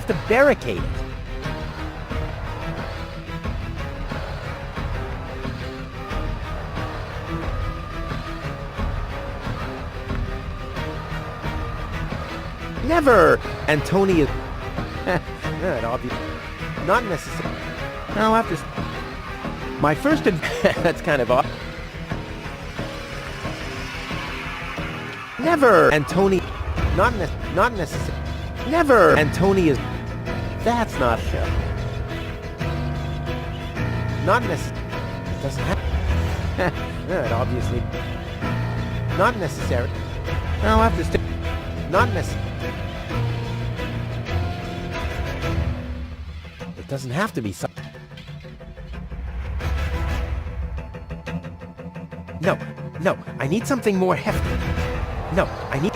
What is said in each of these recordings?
to barricade it. Never! Antonia... That obvious... Not necessary. I'll have to... My first... That's kind of odd. Never! Antonia... Not necessary. Never! Antonia's... That's not... Not necessary. Doesn't have... That obviously... Not necessary. I'll have to stay... Not necessary. It doesn't have to be some... No, I need something more hefty. I need...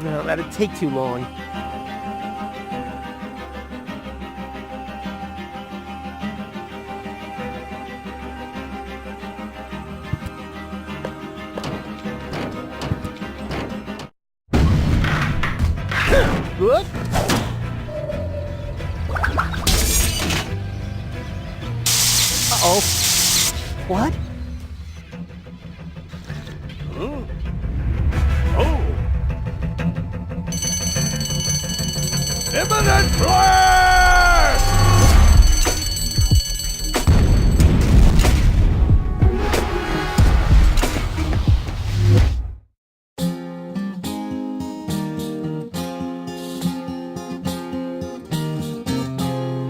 No, that'd take too long. Good. Uh-oh. What? Oh. Imminent blast!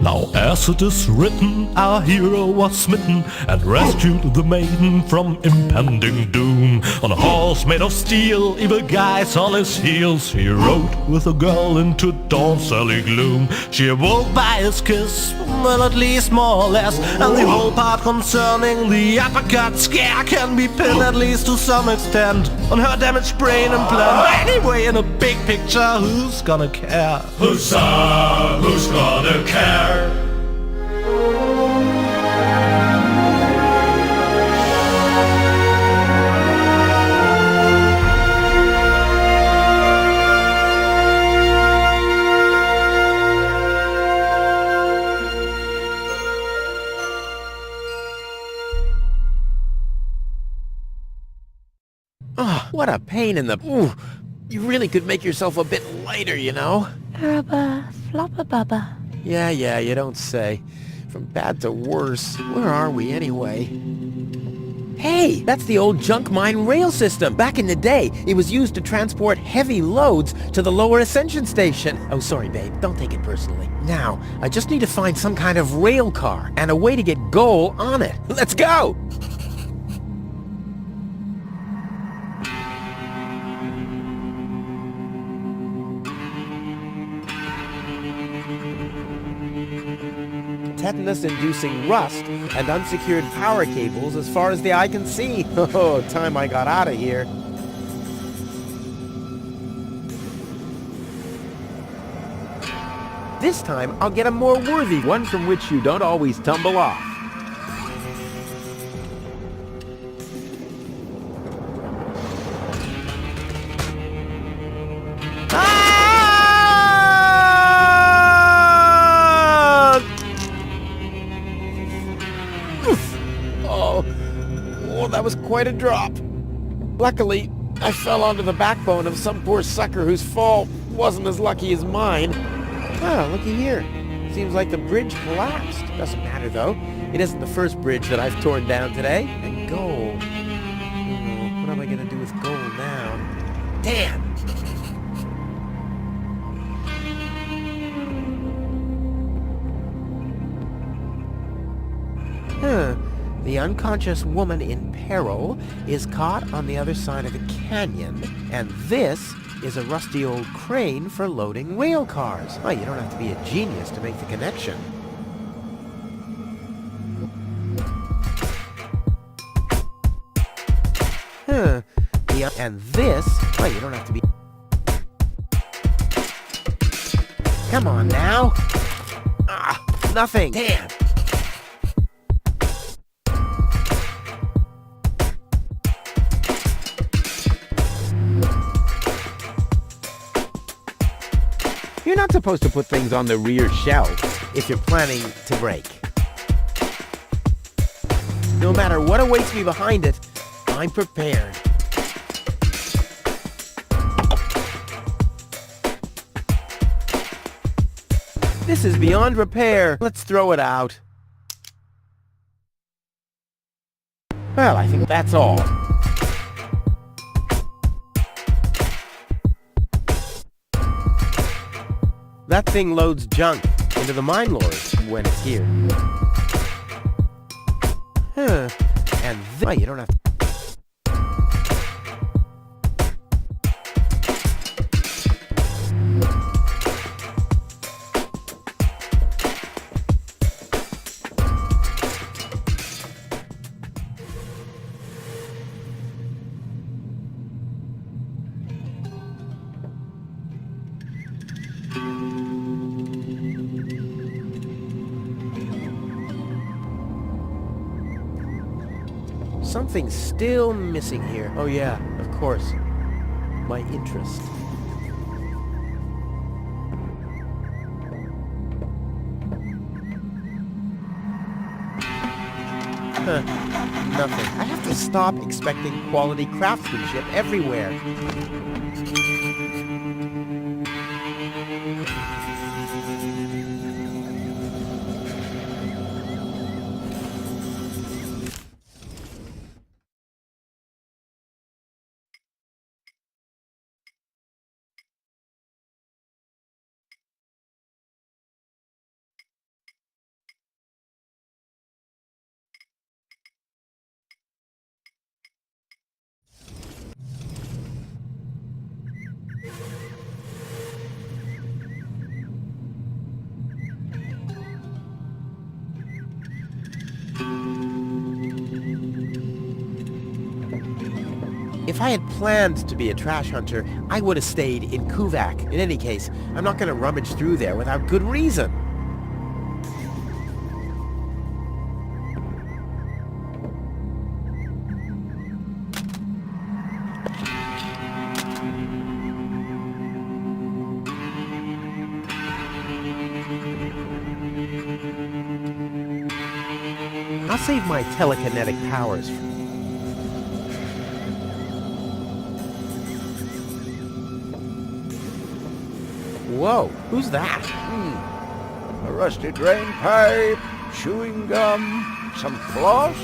Now as it is written, our hero was smitten and rescued the maiden from impending doom. On a horse made of steel, evil guys on his heels, he rode with a girl into dawn's early gloom. She awoke by his kiss, well at least more or less, and the whole part concerning the uppercut scare can be pinned at least to some extent on her damaged brain and plan. Anyway, in a big picture, who's gonna care? Huzzah! Who's gonna care? Oh, what a pain in the... Ooh, you really could make yourself a bit lighter, you know? Araba, floppa bubba. Yeah, you don't say. From bad to worse. Where are we, anyway? Hey, that's the old junk mine rail system. Back in the day, it was used to transport heavy loads to the lower ascension station. Oh, sorry, babe. Don't take it personally. Now, I just need to find some kind of rail car and a way to get Goal on it. Let's go! Tetanus-inducing rust and unsecured power cables as far as the eye can see. Oh, time I got out of here. This time, I'll get a more worthy one from which you don't always tumble off. That was quite a drop. Luckily, I fell onto the backbone of some poor sucker whose fall wasn't as lucky as mine. Ah, looky here. Seems like the bridge collapsed. Doesn't matter, though. It isn't the first bridge that I've torn down today. And Goal. Oh, what am I going to do with Goal now? Damn! Huh. The unconscious woman in peril is caught on the other side of the canyon, and this is a rusty old crane for loading rail cars. Oh, you don't have to be a genius to make the connection. Huh. And this... Oh, you don't have to be... Come on now. Ah, nothing. Damn. You're not supposed to put things on the rear shelf if you're planning to break. No matter what awaits me behind it, I'm prepared. This is beyond repair. Let's throw it out. Well, I think that's all. That thing loads junk into the mine lords when it's here. Huh. And you don't have to... Something's still missing here. Oh yeah, of course. My interest. Huh. Nothing. I have to stop expecting quality craftsmanship everywhere. If I had planned to be a trash hunter, I would have stayed in Kuvak. In any case, I'm not going to rummage through there without good reason. I'll save my telekinetic powers for... Whoa, who's that? A rusty drain pipe, chewing gum, some floss.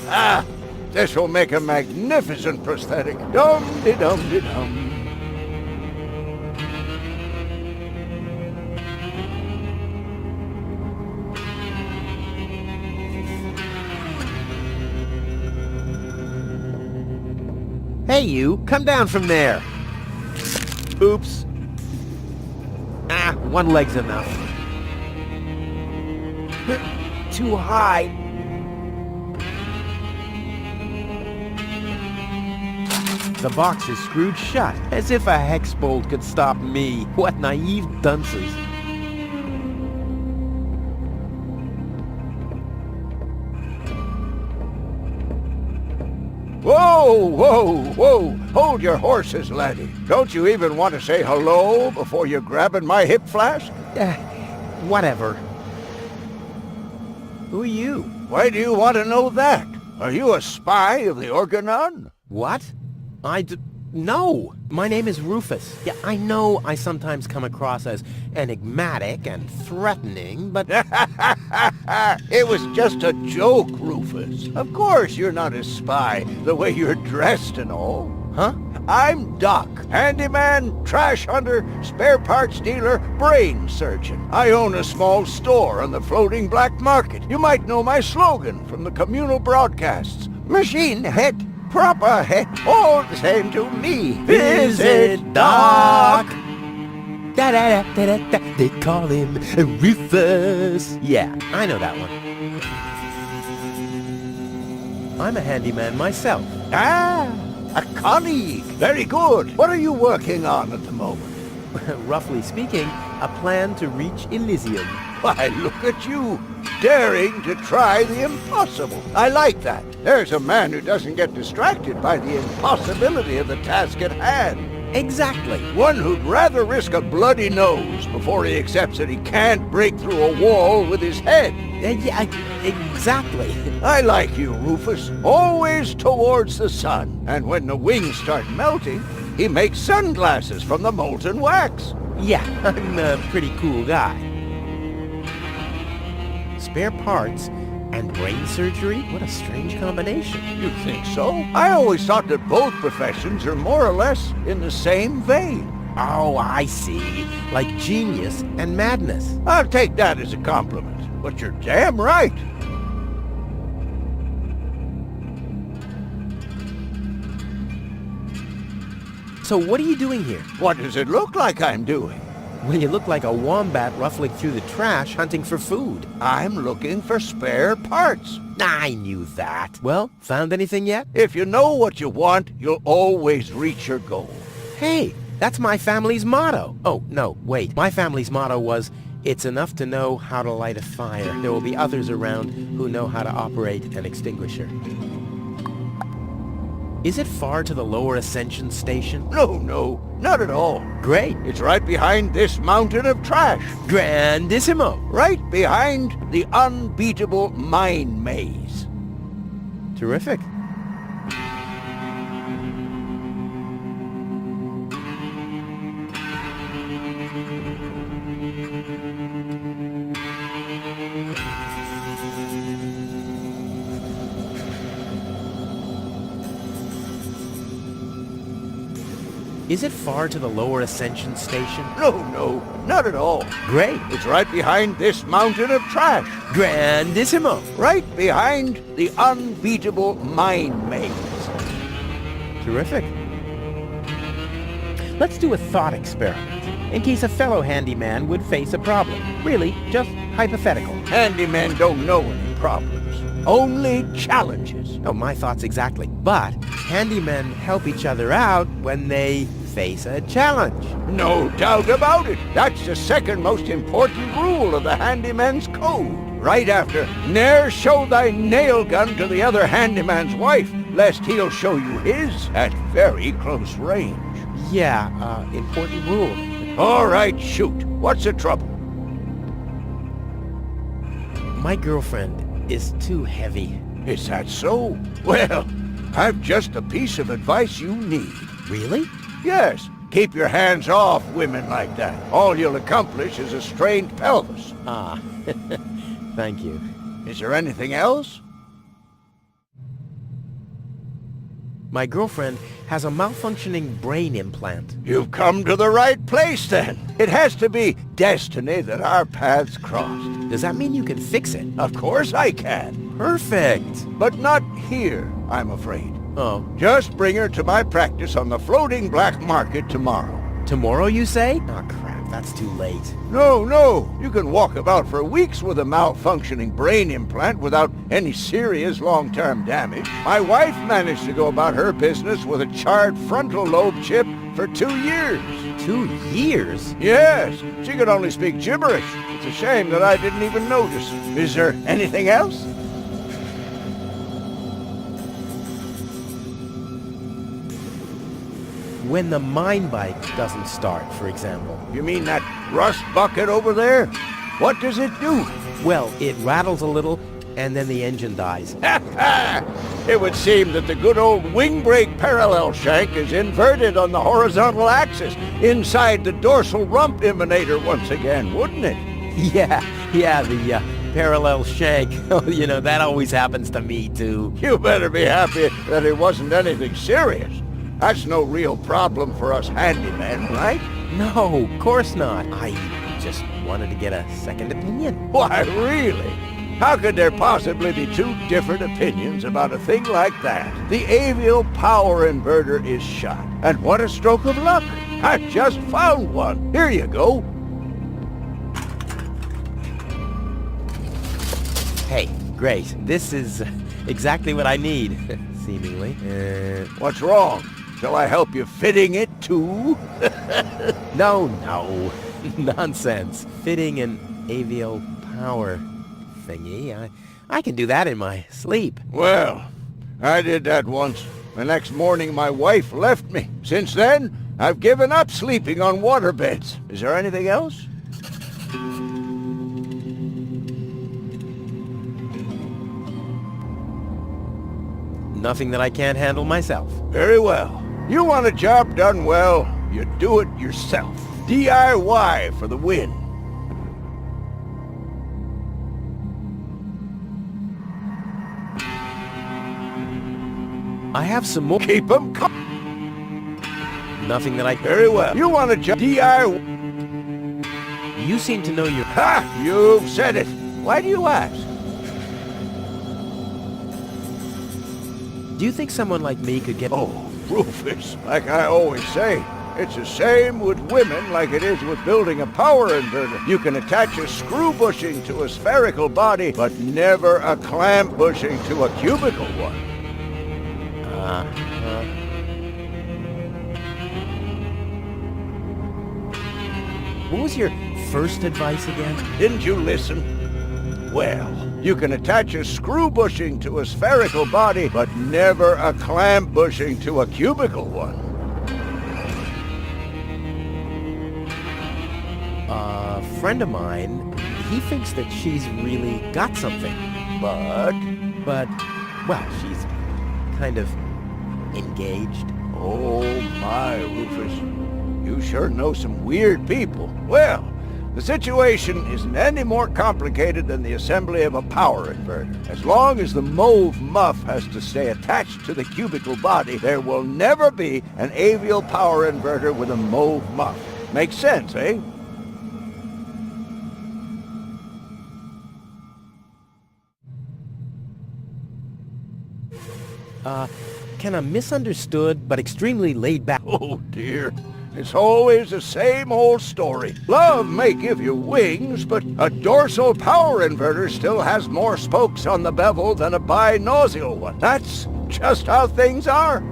Ah, this will make a magnificent prosthetic. Dum-de-dum-de-dum. Hey you, come down from there. Oops. Ah, one leg's enough. Too high. The box is screwed shut, as if a hex bolt could stop me. What naive dunces. Whoa, whoa, whoa! Hold your horses, laddie. Don't you even want to say hello before you're grabbing my hip flask? Whatever. Who are you? Why do you want to know that? Are you a spy of the Organon? What? No! My name is Rufus. Yeah, I know I sometimes come across as enigmatic and threatening, but... It was just a joke, Rufus. Of course you're not a spy, the way you're dressed and all. Huh? I'm Doc, handyman, trash hunter, spare parts dealer, brain surgeon. I own a small store on the floating black market. You might know my slogan from the communal broadcasts. Machine head, proper head, all the same to me. Visit Doc! Da-da-da-da-da-da. They call him Rufus. Yeah, I know that one. I'm a handyman myself. Ah, a colleague. Very good. What are you working on at the moment? Roughly speaking, a plan to reach Elysium. Why, look at you, daring to try the impossible. I like that. There's a man who doesn't get distracted by the impossibility of the task at hand. Exactly. One who'd rather risk a bloody nose before he accepts that he can't break through a wall with his head. Yeah, exactly. I like you, Rufus. Always towards the sun. And when the wings start melting, he makes sunglasses from the molten wax. Yeah, I'm a pretty cool guy. Spare parts and brain surgery? What a strange combination. You think so? I always thought that both professions are more or less in the same vein. Oh, I see. Like genius and madness. I'll take that as a compliment. But you're damn right. So what are you doing here? What does it look like I'm doing? Well, you look like a wombat ruffling through the trash hunting for food. I'm looking for spare parts. I knew that. Well, found anything yet? If you know what you want, you'll always reach your goal. Hey, that's my family's motto. Oh, no, wait. My family's motto was, it's enough to know how to light a fire. There will be others around who know how to operate an extinguisher. Is it far to the lower Ascension station? No, not at all. Great. It's right behind this mountain of trash. Grandissimo. Right behind the unbeatable mine maze. Terrific. Is it far to the lower Ascension station? No, not at all. Great. It's right behind this mountain of trash. Grandissimo. Right behind the unbeatable mine maze. Terrific. Let's do a thought experiment, in case a fellow handyman would face a problem. Really, just hypothetical. Handymen don't know any problems, only challenges. Oh, my thoughts exactly. But handymen help each other out when they face a challenge. No doubt about it. That's the second most important rule of the handyman's code. Right after, ne'er show thy nail gun to the other handyman's wife, lest he'll show you his at very close range. Yeah, important rule. All right, shoot. What's the trouble? My girlfriend is too heavy. Is that so? Well, I've just the piece of advice you need. Really? Yes, keep your hands off women like that. All you'll accomplish is a strained pelvis. Ah, thank you. Is there anything else? My girlfriend has a malfunctioning brain implant. You've come to the right place, then. It has to be destiny that our paths crossed. Does that mean you can fix it? Of course I can. Perfect. But not here, I'm afraid. Oh, Just bring her to my practice on the floating black market tomorrow. tomorrow you say? Oh, crap, that's too late. No, you can walk about for weeks with a malfunctioning brain implant without any serious long-term damage. My wife managed to go about her business with a charred frontal lobe chip for 2 years. 2 years? Yes, she could only speak gibberish. It's a shame that I didn't even notice. Is there anything else? When the mine bike doesn't start, for example. You mean that rust bucket over there? What does it do? Well, it rattles a little, and then the engine dies. It would seem that the good old wing brake parallel shank is inverted on the horizontal axis inside the dorsal rump emanator once again, wouldn't it? Yeah, the parallel shank. Oh, you know, that always happens to me, too. You better be happy that it wasn't anything serious. That's no real problem for us handymen, right? No, of course not. I just wanted to get a second opinion. Why, really? How could there possibly be two different opinions about a thing like that? The avial power inverter is shot. And what a stroke of luck! I just found one. Here you go. Hey, great. This is exactly what I need, seemingly. What's wrong? Shall I help you fitting it too? No. Nonsense. Fitting an avial power thingy. I can do that in my sleep. Well, I did that once. The next morning my wife left me. Since then, I've given up sleeping on waterbeds. Is there anything else? Nothing that I can't handle myself. Very well. You want a job done well, you do it yourself. DIY for the win. I have some more. Keep 'em Nothing that I... Very well. You want a job DIY? You seem to know your... Ha! You've said it. Why do you ask? Do you think someone like me could get... Oh, Rufus, like I always say, it's the same with women like it is with building a power inverter. You can attach a screw bushing to a spherical body, but never a clamp bushing to a cubical one. What was your first advice again? Didn't you listen? Well, you can attach a screw bushing to a spherical body, but never a clamp bushing to a cubical one. A friend of mine, he thinks that she's really got something. But, well, she's kind of engaged. Oh my, Rufus. You sure know some weird people. Well, the situation isn't any more complicated than the assembly of a power inverter. As long as the mauve muff has to stay attached to the cubical body, there will never be an avial power inverter with a mauve muff. Makes sense, eh? Can a misunderstood but extremely laid-back... Oh dear. It's always the same old story. Love may give you wings, but a dorsal power inverter still has more spokes on the bevel than a binossial one. That's just how things are.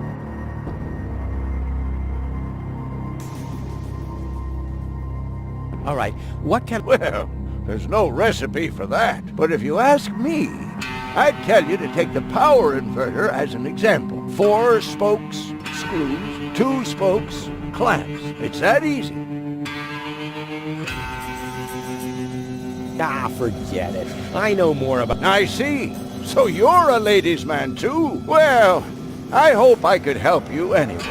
All right, what can... Well, there's no recipe for that. But if you ask me, I'd tell you to take the power inverter as an example. 4 spokes, screws, 2 spokes, clamps. It's that easy. Ah, forget it. I know more about... I see. So you're a ladies' man too? Well, I hope I could help you anyway.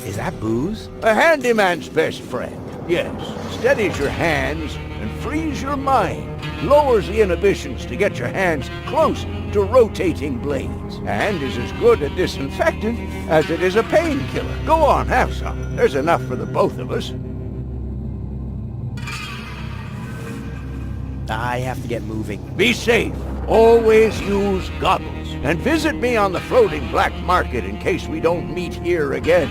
Is that booze? A handyman's best friend. Yes, steadies your hands and frees your mind. Lowers the inhibitions to get your hands close to rotating blades. And is as good a disinfectant as it is a painkiller. Go on, have some. There's enough for the both of us. I have to get moving. Be safe. Always use goggles. And visit me on the floating black market in case we don't meet here again.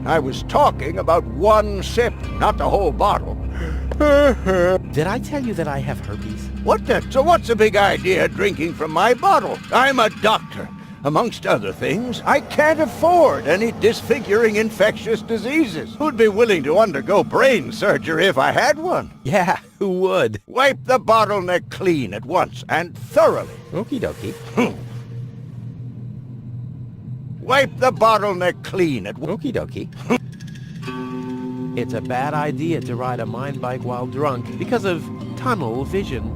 I was talking about 1 sip, not the whole bottle. Did I tell you that I have herpes? What the? So what's the big idea drinking from my bottle? I'm a doctor. Amongst other things, I can't afford any disfiguring infectious diseases. Who'd be willing to undergo brain surgery if I had one? Yeah, who would? Wipe the bottleneck clean at once and thoroughly. Okie dokie. Wipe the bottleneck clean at once. Okie dokie. It's a bad idea to ride a mine bike while drunk because of tunnel vision.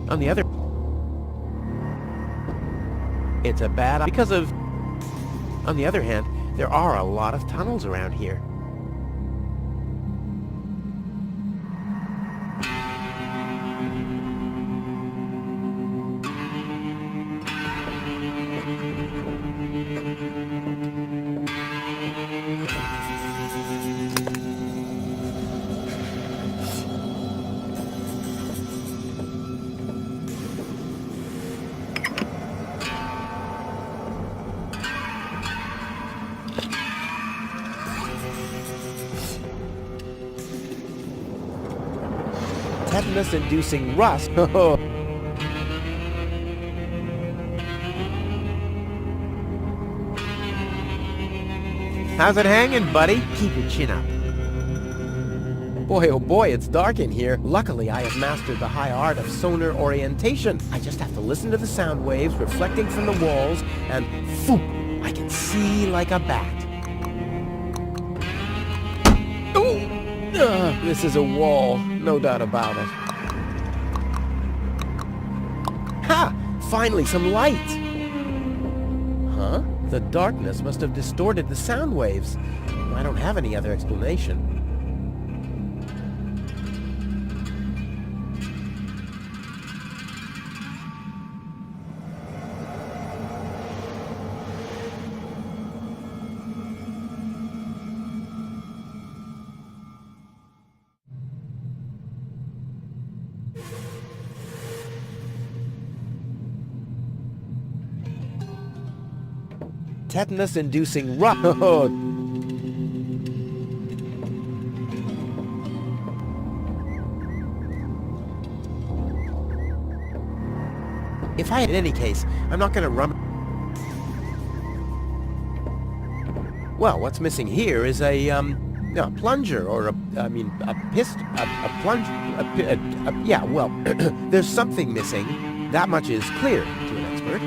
On the other... It's a bad... because of... On the other hand, there are a lot of tunnels around here. Tetanus-inducing rust. How's it hanging, buddy? Keep your chin up. Boy, oh boy, it's dark in here. Luckily, I have mastered the high art of sonar orientation. I just have to listen to the sound waves reflecting from the walls, and phoop, I can see like a bat. Oh! This is a wall, no doubt about it. Ha! Finally, some light! Huh? The darkness must have distorted the sound waves. I don't have any other explanation. Tetanus-inducing rock. If I, in any case, I'm not going to run. Well, what's missing here is a plunger or a plunge. Yeah, well, there's something missing. That much is clear to an expert.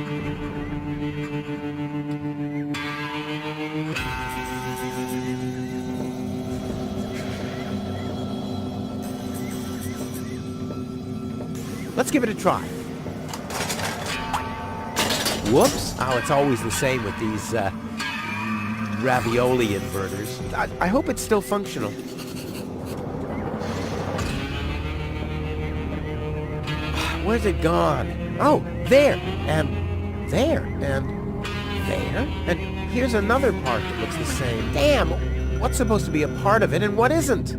Let's give it a try. Whoops. Oh, it's always the same with these ravioli inverters. I hope it's still functional. Where's it gone? Oh, there, and there, and there, and here's another part that looks the same. Damn, what's supposed to be a part of it and what isn't?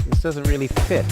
This doesn't really fit.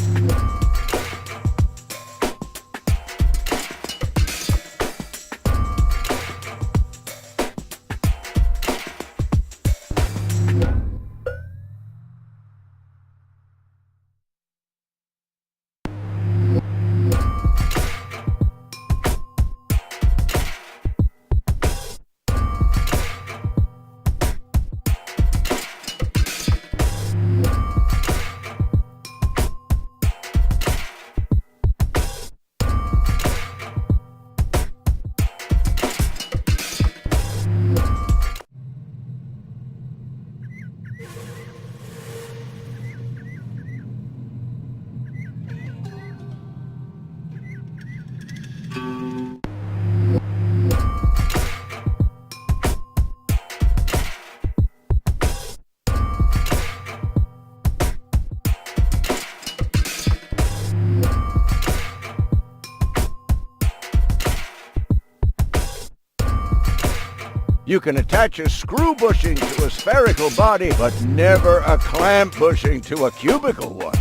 You can attach a screw bushing to a spherical body, but never a clamp bushing to a cubical one.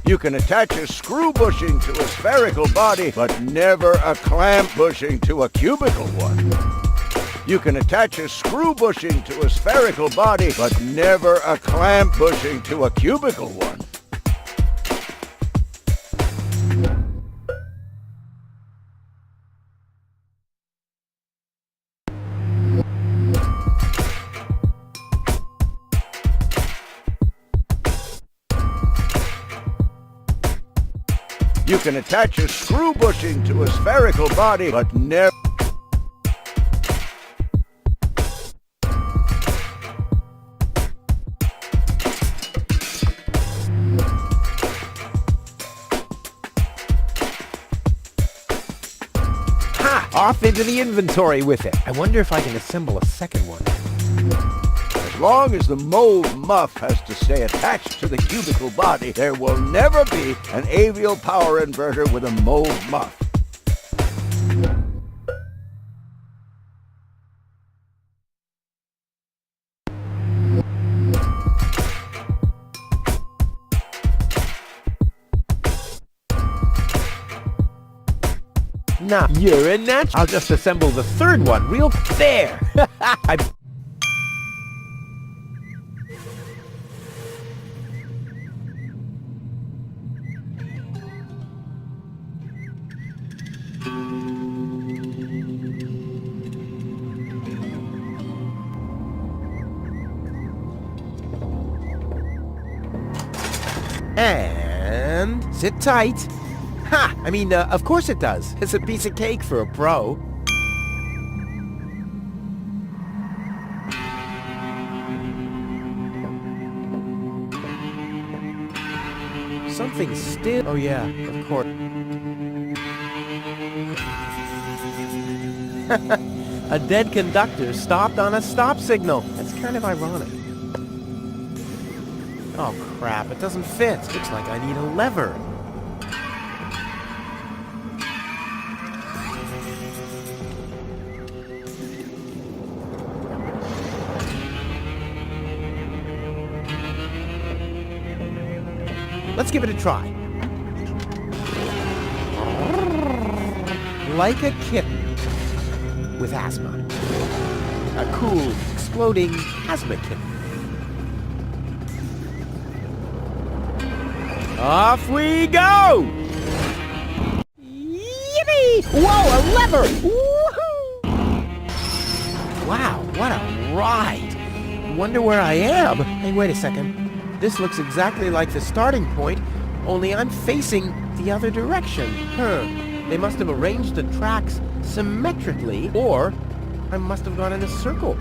You can attach a screw bushing to a spherical body, but never a clamp bushing to a cubical one. You can attach a screw bushing to a spherical body, but never a clamp bushing to a cubical one. You can attach a screw bushing to a spherical body, but never... Ha! Off into the inventory with it. I wonder if I can assemble a second one. As long as the mold muff has to stay attached to the cubicle body, there will never be an avial power inverter with a mold muff. Nah, you're a natural. I'll just assemble the third one real there. And sit tight. Ha! I mean, of course it does. It's a piece of cake for a pro. Something still... Oh yeah, of course. A dead conductor stopped on a stop signal. That's kind of ironic. Oh crap, it doesn't fit. Looks like I need a lever. Let's give it a try. Like a kitten with asthma. A cool, exploding asthma kitten. Off we go! Yippee! Whoa, a lever! Woohoo! Wow, what a ride! Wonder where I am. Hey, wait a second. This looks exactly like the starting point, only I'm facing the other direction. They must have arranged the tracks symmetrically, or I must have gone in a circle.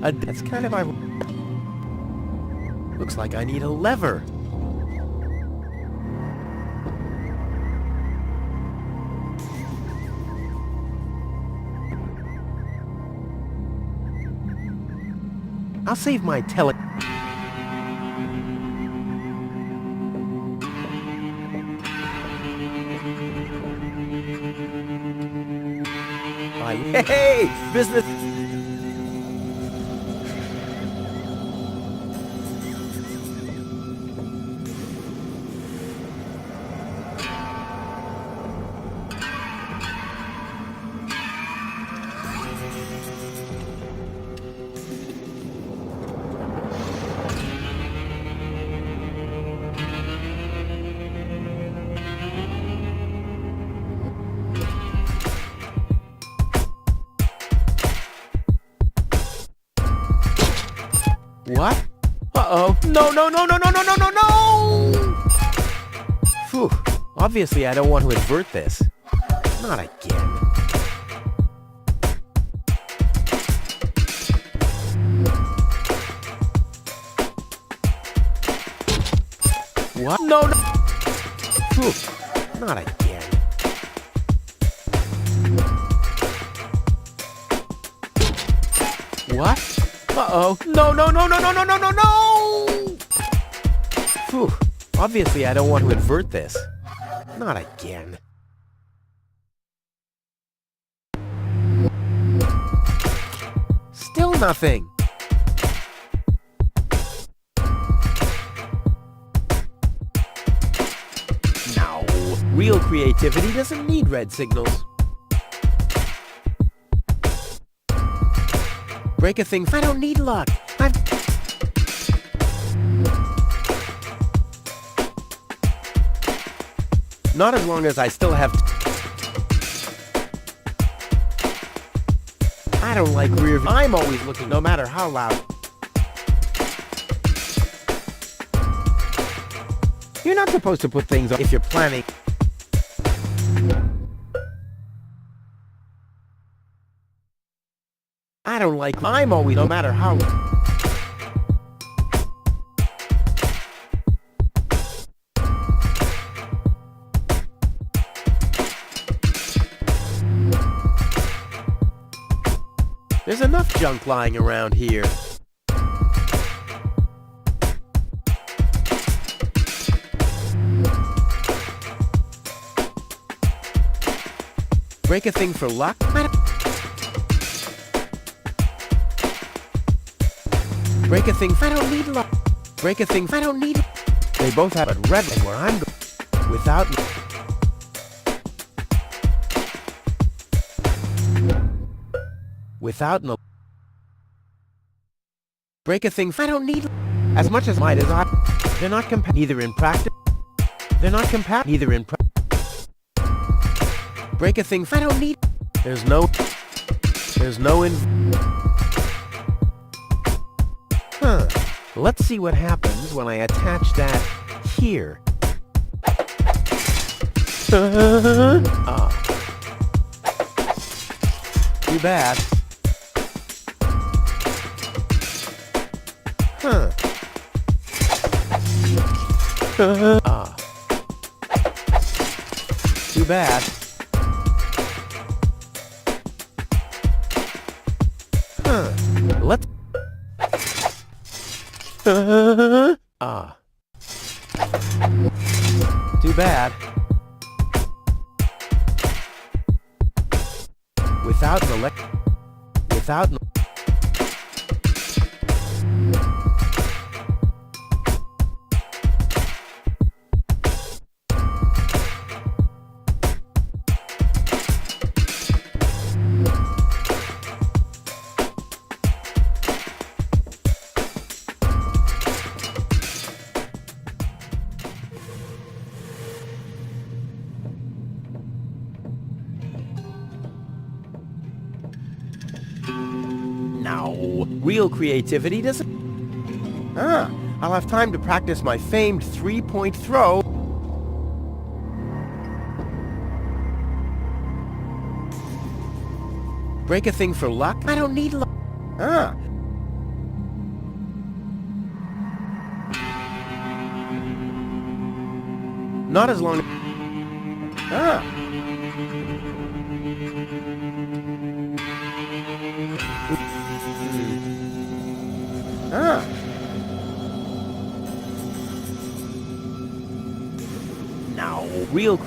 That's kind of looks like I need a lever. I'll save my tele... Hey, business... What? Uh-oh. No, no, no, no, no, no, no, no, no! Phew. Obviously, I don't want to invert this. Not again. What? No, no! Phew. Not again. What? Uh-oh. No, no, no, no, no, no, no, no, no! Phew. Obviously, I don't want to invert this. Not again. Still nothing. real creativity doesn't need red signals. Break a thing. I don't need luck. Not as long as I still have... I don't like rear view. I'm always looking, no matter how loud. You're not supposed to put things on if you're planning. I don't like... I'm always, no matter how... There's enough junk lying around here. Break a thing for luck? Break a thing. I don't need luck. Break a thing. I don't need it. They both have a red and where I'm going. Without... Without no... Break a thing. I don't need... As much as might as I... They're not compa... Neither in practice... They're not compa... Neither in practice... Break a thing. I don't need... There's no... There's no in... Huh. Let's see what happens when I attach that here. Too bad. Huh. Too bad. Huh. Let's... Too bad. Without an without an... Now, real creativity doesn't... I'll have time to practice my famed three-point throw. Break a thing for luck? I don't need luck. Not as long... Now, real...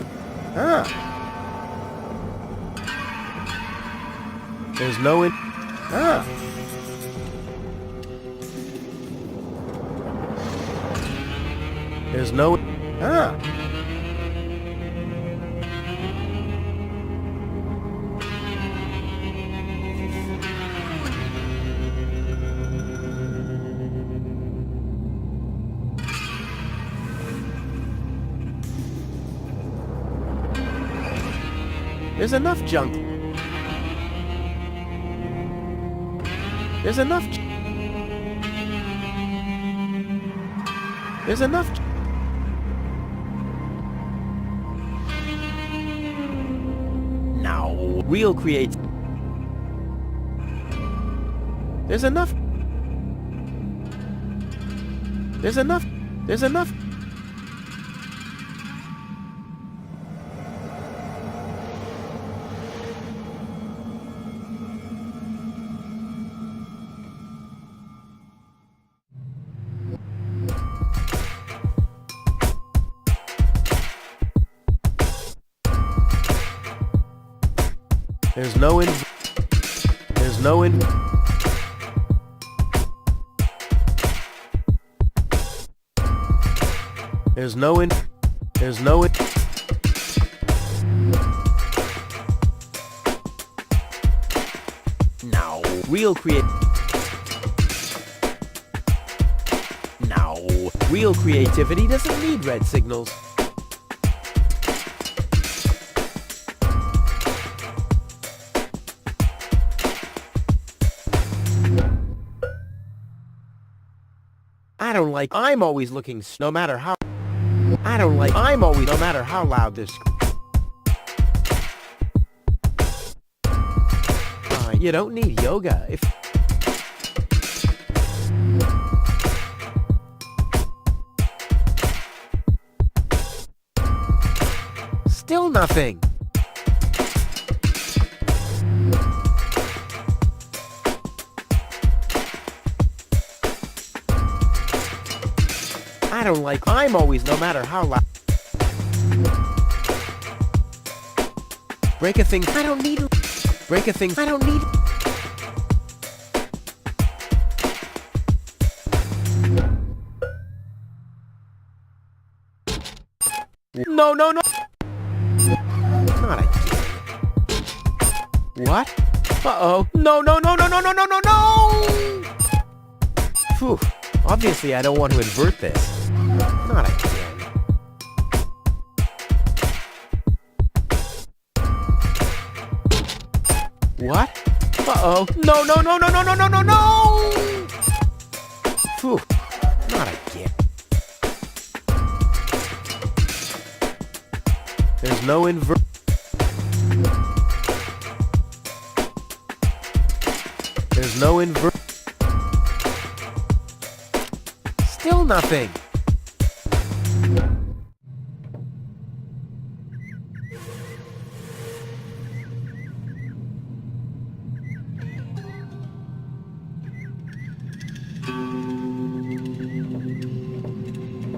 There's no in... There's no... There's enough junk. There's enough... There's enough... Now, real create... There's enough... There's enough... There's enough... There's no in... There's no in... There's no in... There's no in... real real creativity doesn't need red signals. I'm always looking no matter how no matter how loud this you don't need yoga if still nothing. I'm always no matter how loud. Break a thing. I don't need. Break a thing. I don't need. No. Not again. What? Uh-oh. No. Phew. Obviously, I don't want to invert this. Not again. What? Uh-oh. No. Phew. Not again. There's no invert. There's no invert. Still nothing.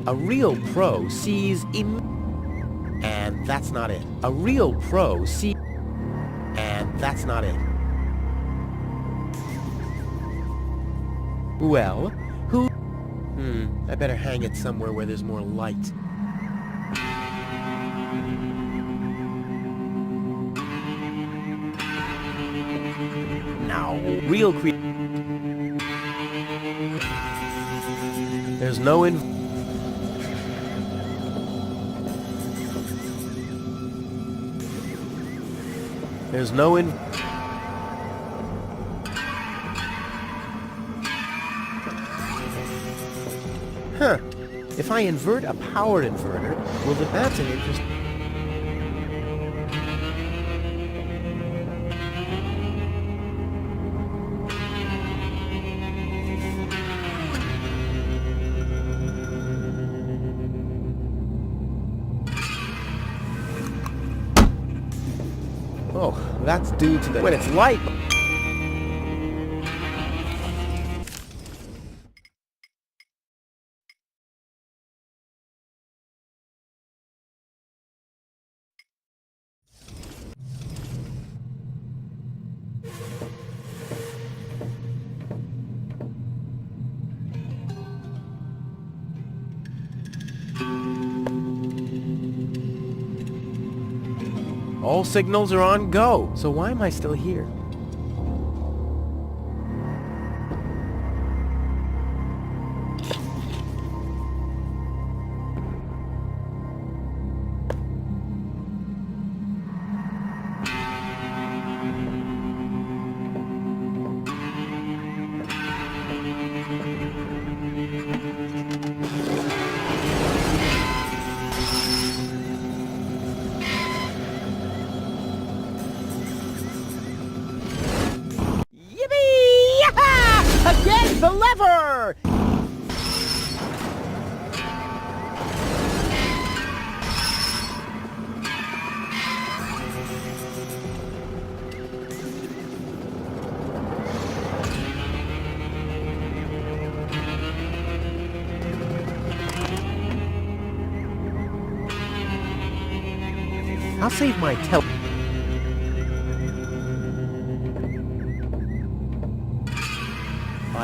A real pro sees and that's not it. A real pro sees and that's not it. Well, who? I better hang it somewhere where there's more light. Now, real there's no There's no Huh. If I invert a power inverter, that's an interesting... Oh, that's due to the... when it's light. All signals are on go, so why am I still here? Again, the lever! I'll save my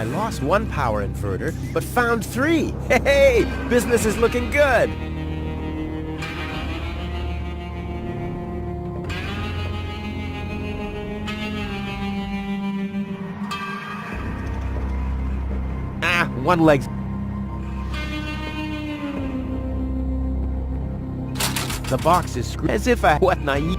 I lost one power inverter, but found 3! Hey, business is looking good! One leg's... The box is screwed. As if I... What naive...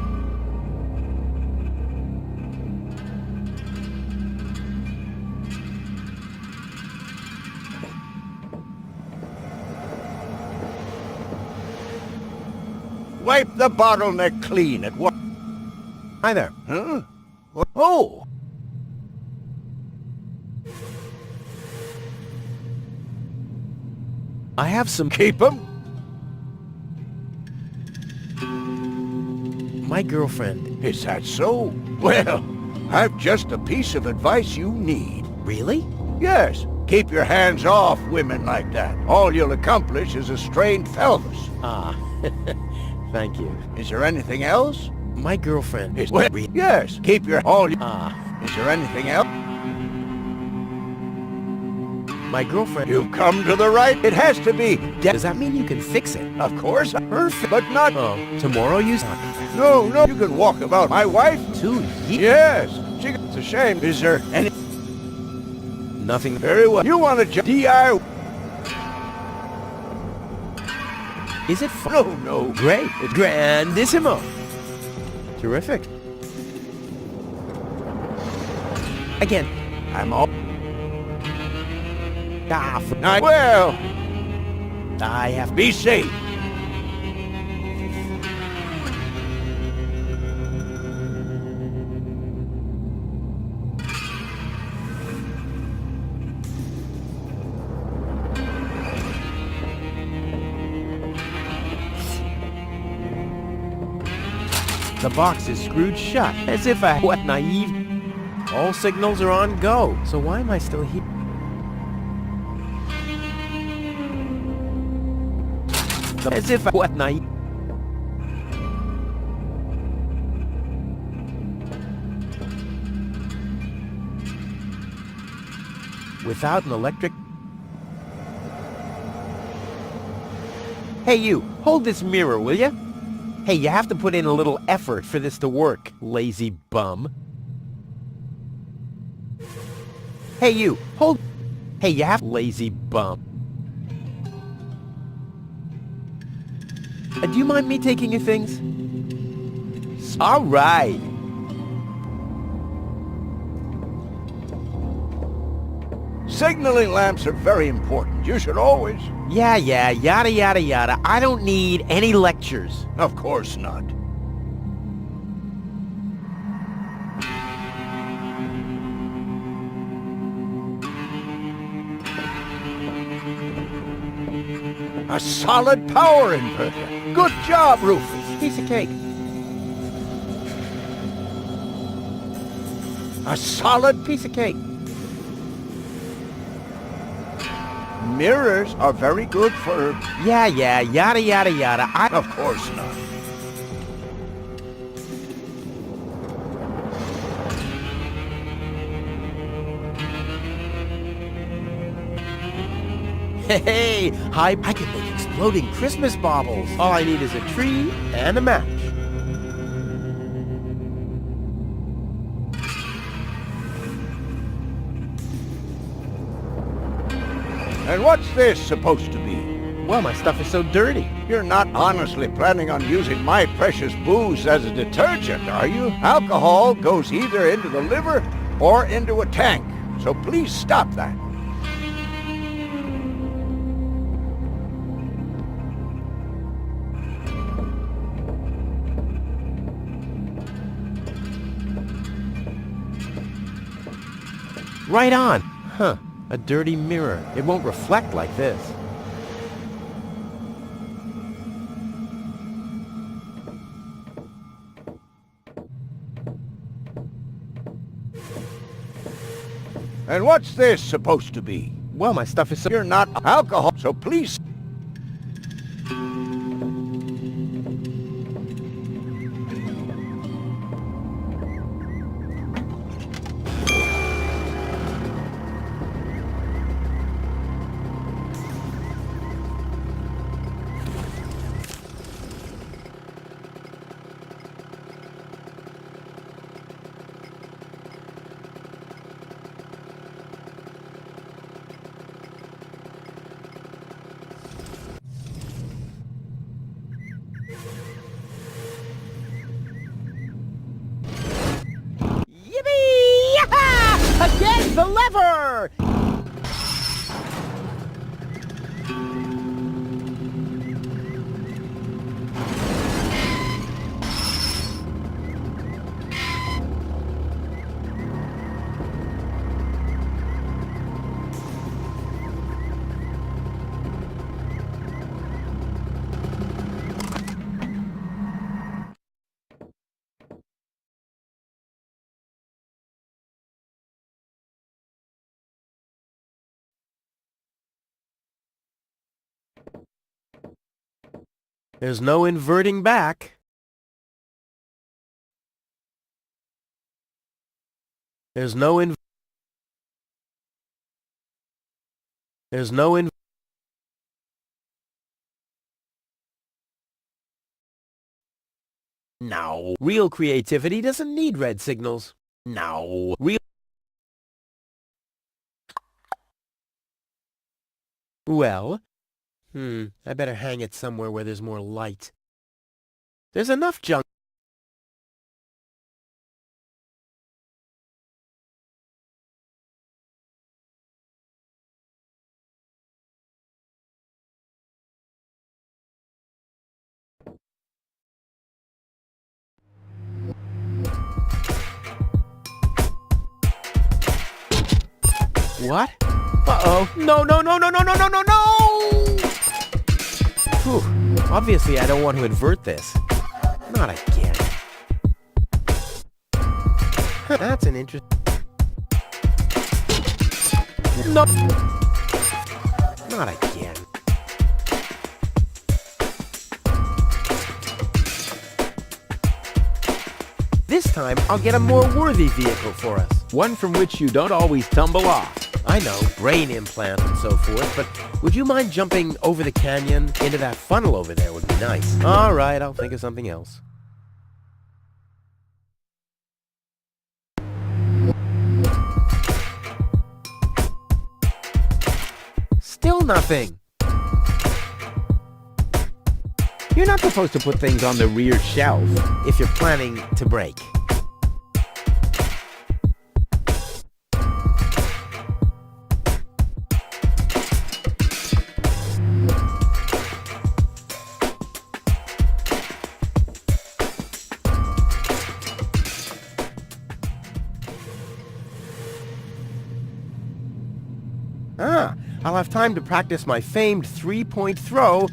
Wipe the bottleneck clean at once. Hi there. Huh? Oh! I have some... Keep 'em? My girlfriend. Is that so? Well, I've just a piece of advice you need. Really? Yes, keep your hands off women like that. All you'll accomplish is a strained pelvis. Ah. Thank you. Is there anything else? My girlfriend. Is well, yes, keep your Ah. Is there anything else? My girlfriend. You've come to the right. It has to be. Does that mean you can fix it? Of course. Perfect. But not... Oh, tomorrow you... No, no, you can walk about. My wife? 2 years? Yes. It's a shame. Is there any... Nothing. Very well. You want to DIY? Is it fun? No, no. Great. It's grandissimo. Terrific. Again. I'm all... Ah, Well, I have to be safe. The box is screwed shut. As if I... What naive... All signals are on go. So why am I still here? As if I... What naive... Without an electric... Hey you, hold this mirror, will ya? Hey, you have to put in a little effort for this to work, lazy bum. Hey you, hold... Hey, you have... Lazy bum. Do you mind me taking your things? All right. Signaling lamps are very important. You should always... Yeah, yada yada yada. I don't need any lectures. Of course not. A solid power inverter. Good job, Rufus. Piece of cake. A solid Piece of cake. mirrors are very good for... Yeah, yada yada yada. Of course not. Hey, I can make exploding Christmas baubles. All I need is a tree and a match. And what's this supposed to be? Well, my stuff is so dirty. You're not honestly planning on using my precious booze as a detergent, are you? Alcohol goes either into the liver or into a tank, so please stop that. Right on. Huh. A dirty mirror. It won't reflect like this. And what's this supposed to be? Well, my stuff is so... You're not alcohol, so please... There's no inverting back. There's no in... There's no in... No. Real creativity doesn't need red signals. No. Real... Well... I better hang it somewhere where there's more light. There's enough junk. What? Uh-oh. No, no, no, no, no, no, no, no, no! Whew. Obviously, I don't want to invert this. Not again. That's an interest... No! Not again. This time, I'll get a more worthy vehicle for us. One from which you don't always tumble off. I know, brain implant and so forth, but would you mind jumping over the canyon into that funnel over there would be nice. All right, I'll think of something else. Still nothing. You're not supposed to put things on the rear shelf. If you're planning to break. I'll have time to practice my famed three-point throw.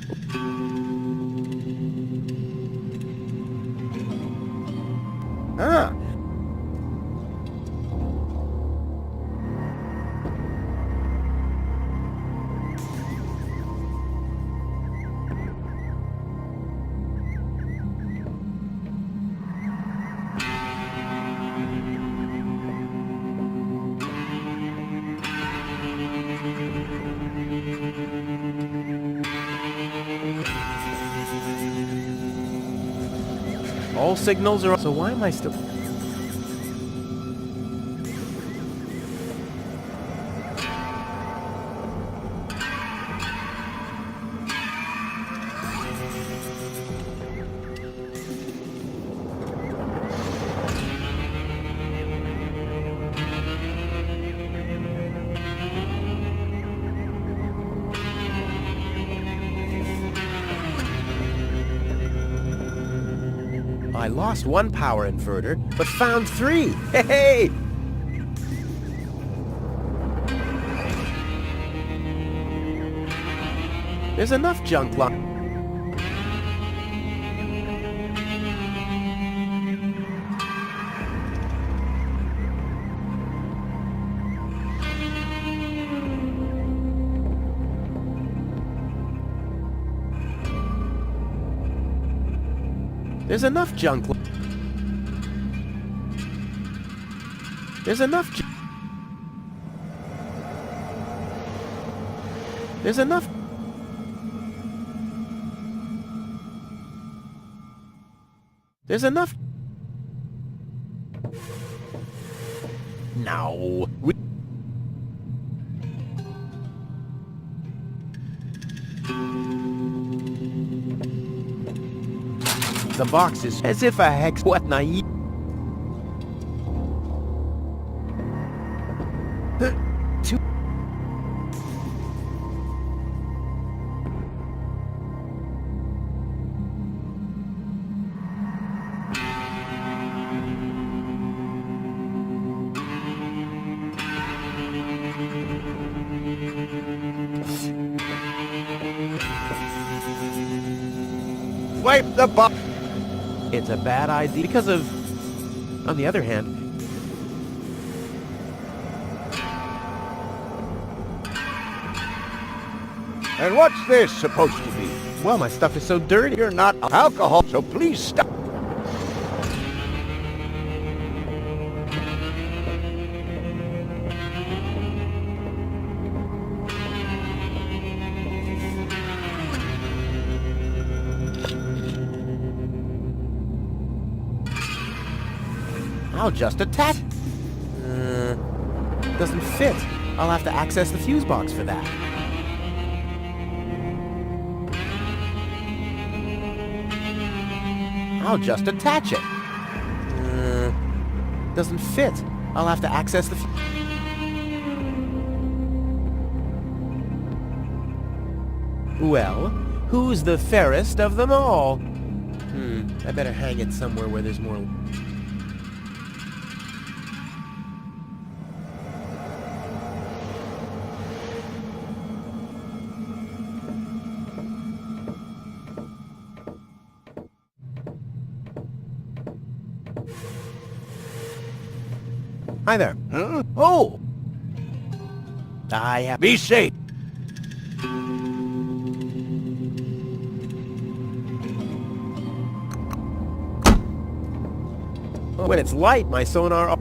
All signals are... So why am I still... I lost one power inverter, but found three! Hey! There's enough junk lock. There's enough junk. There's enough. There's enough. There's enough. No. The box is as if a hex. What naive. Wipe the box. It's a bad idea because of... On the other hand... And what's this supposed to be? Well, my stuff is so dirty. You're not alcohol, so please stop. I'll just attach. Doesn't fit. I'll have to access the fuse box for that. I'll just attach it. Doesn't fit. I'll have to access the Well, who's the fairest of them all? I better hang it somewhere where there's more... Hi there. Huh? Oh, I have... be safe. When it's light, my sonar...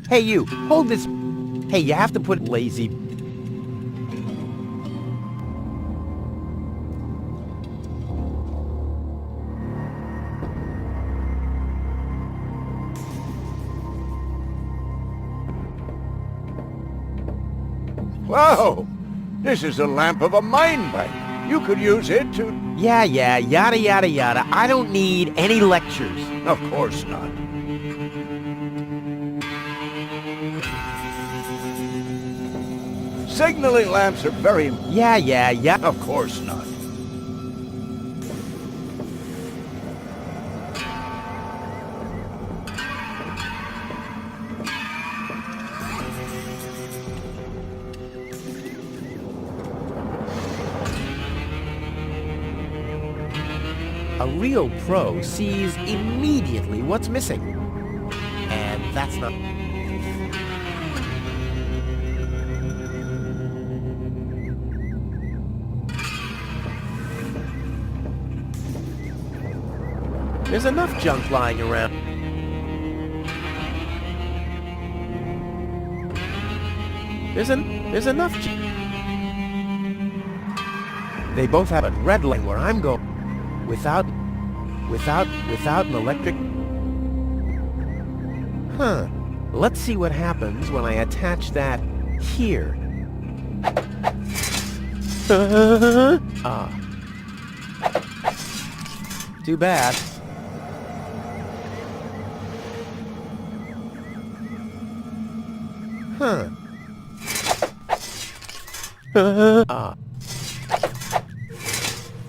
Hey, you! Hold this... Hey, you have to put lazy... Wow, this is the lamp of a mine bike. You could use it to... Yeah, yada yada yada. I don't need any lectures. Of course not. Signaling lamps are very... Yeah. Of course not. A real pro sees immediately what's missing. And that's not... There's enough junk lying around. There's enough They both have a red line where I'm going. Without an electric... Huh. Let's see what happens when I attach that here. Too bad. Huh.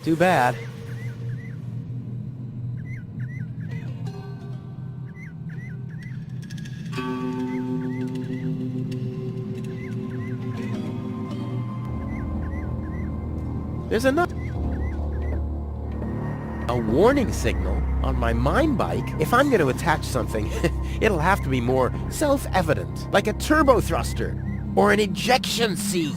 Too bad. There's enough. A warning signal on my mine bike? If I'm going to attach something, it'll have to be more self-evident, like a turbo thruster or an ejection seat.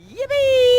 Yippee!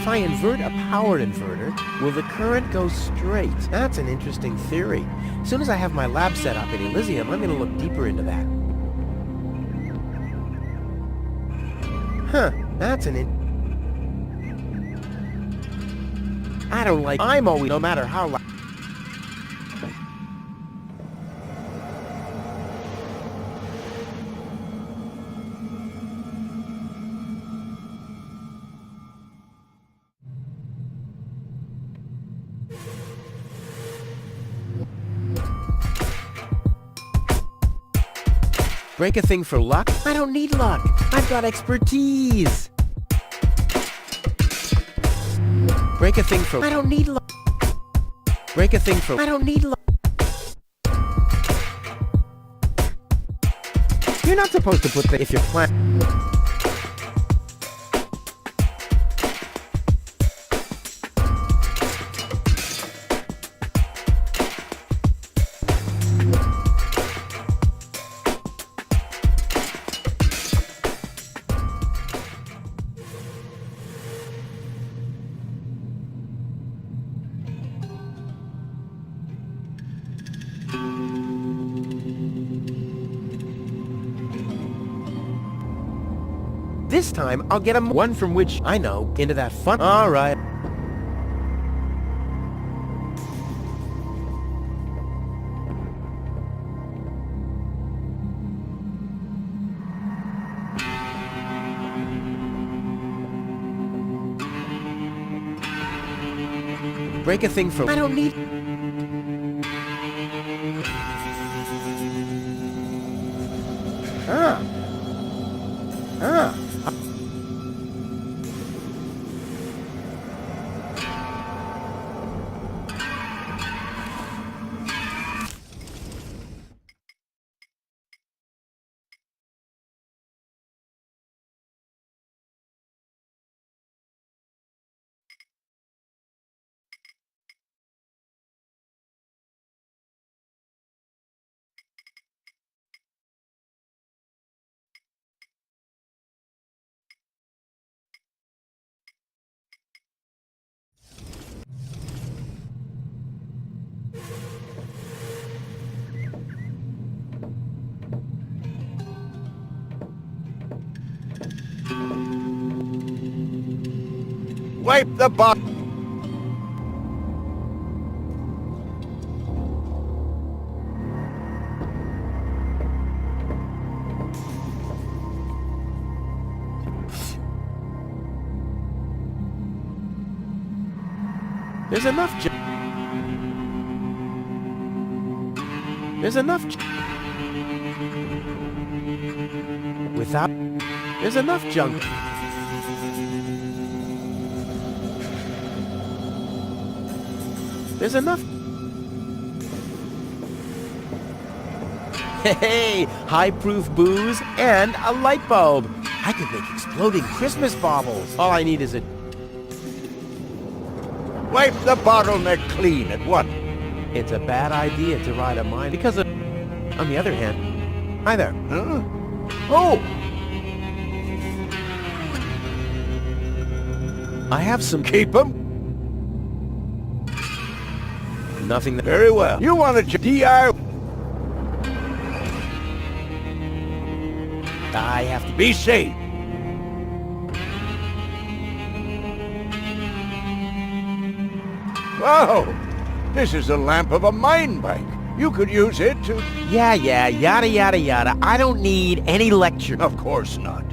If I invert a power inverter, will the current go straight? That's an interesting theory. As soon as I have my lab set up in Elysium, I'm going to look deeper into that. Huh, that's I don't like... I'm always... no matter how loud... Break a thing for luck? I don't need luck. I've got expertise. Break a thing for... I don't need luck. Break a thing for... I don't need luck. You're not supposed to put the... If you're plan... This time, I'll get one from which I know into that fun... All right. Break a thing for... I don't need... Wipe the bottle. There's enough There's enough without... There's enough junk. There's enough... Hey, high-proof booze and a light bulb. I could make exploding Christmas baubles. All I need is a... Wipe the bottleneck clean at once. It's a bad idea to ride a mine because of... On the other hand... Hi there. Huh? Oh! I have some... Keep 'em. Nothing that... Very well. You want to DIY? I have to... Be safe. Whoa! This is the lamp of a mine bike. You could use it to... Yeah, yada yada yada. I don't need any lecture. Of course not.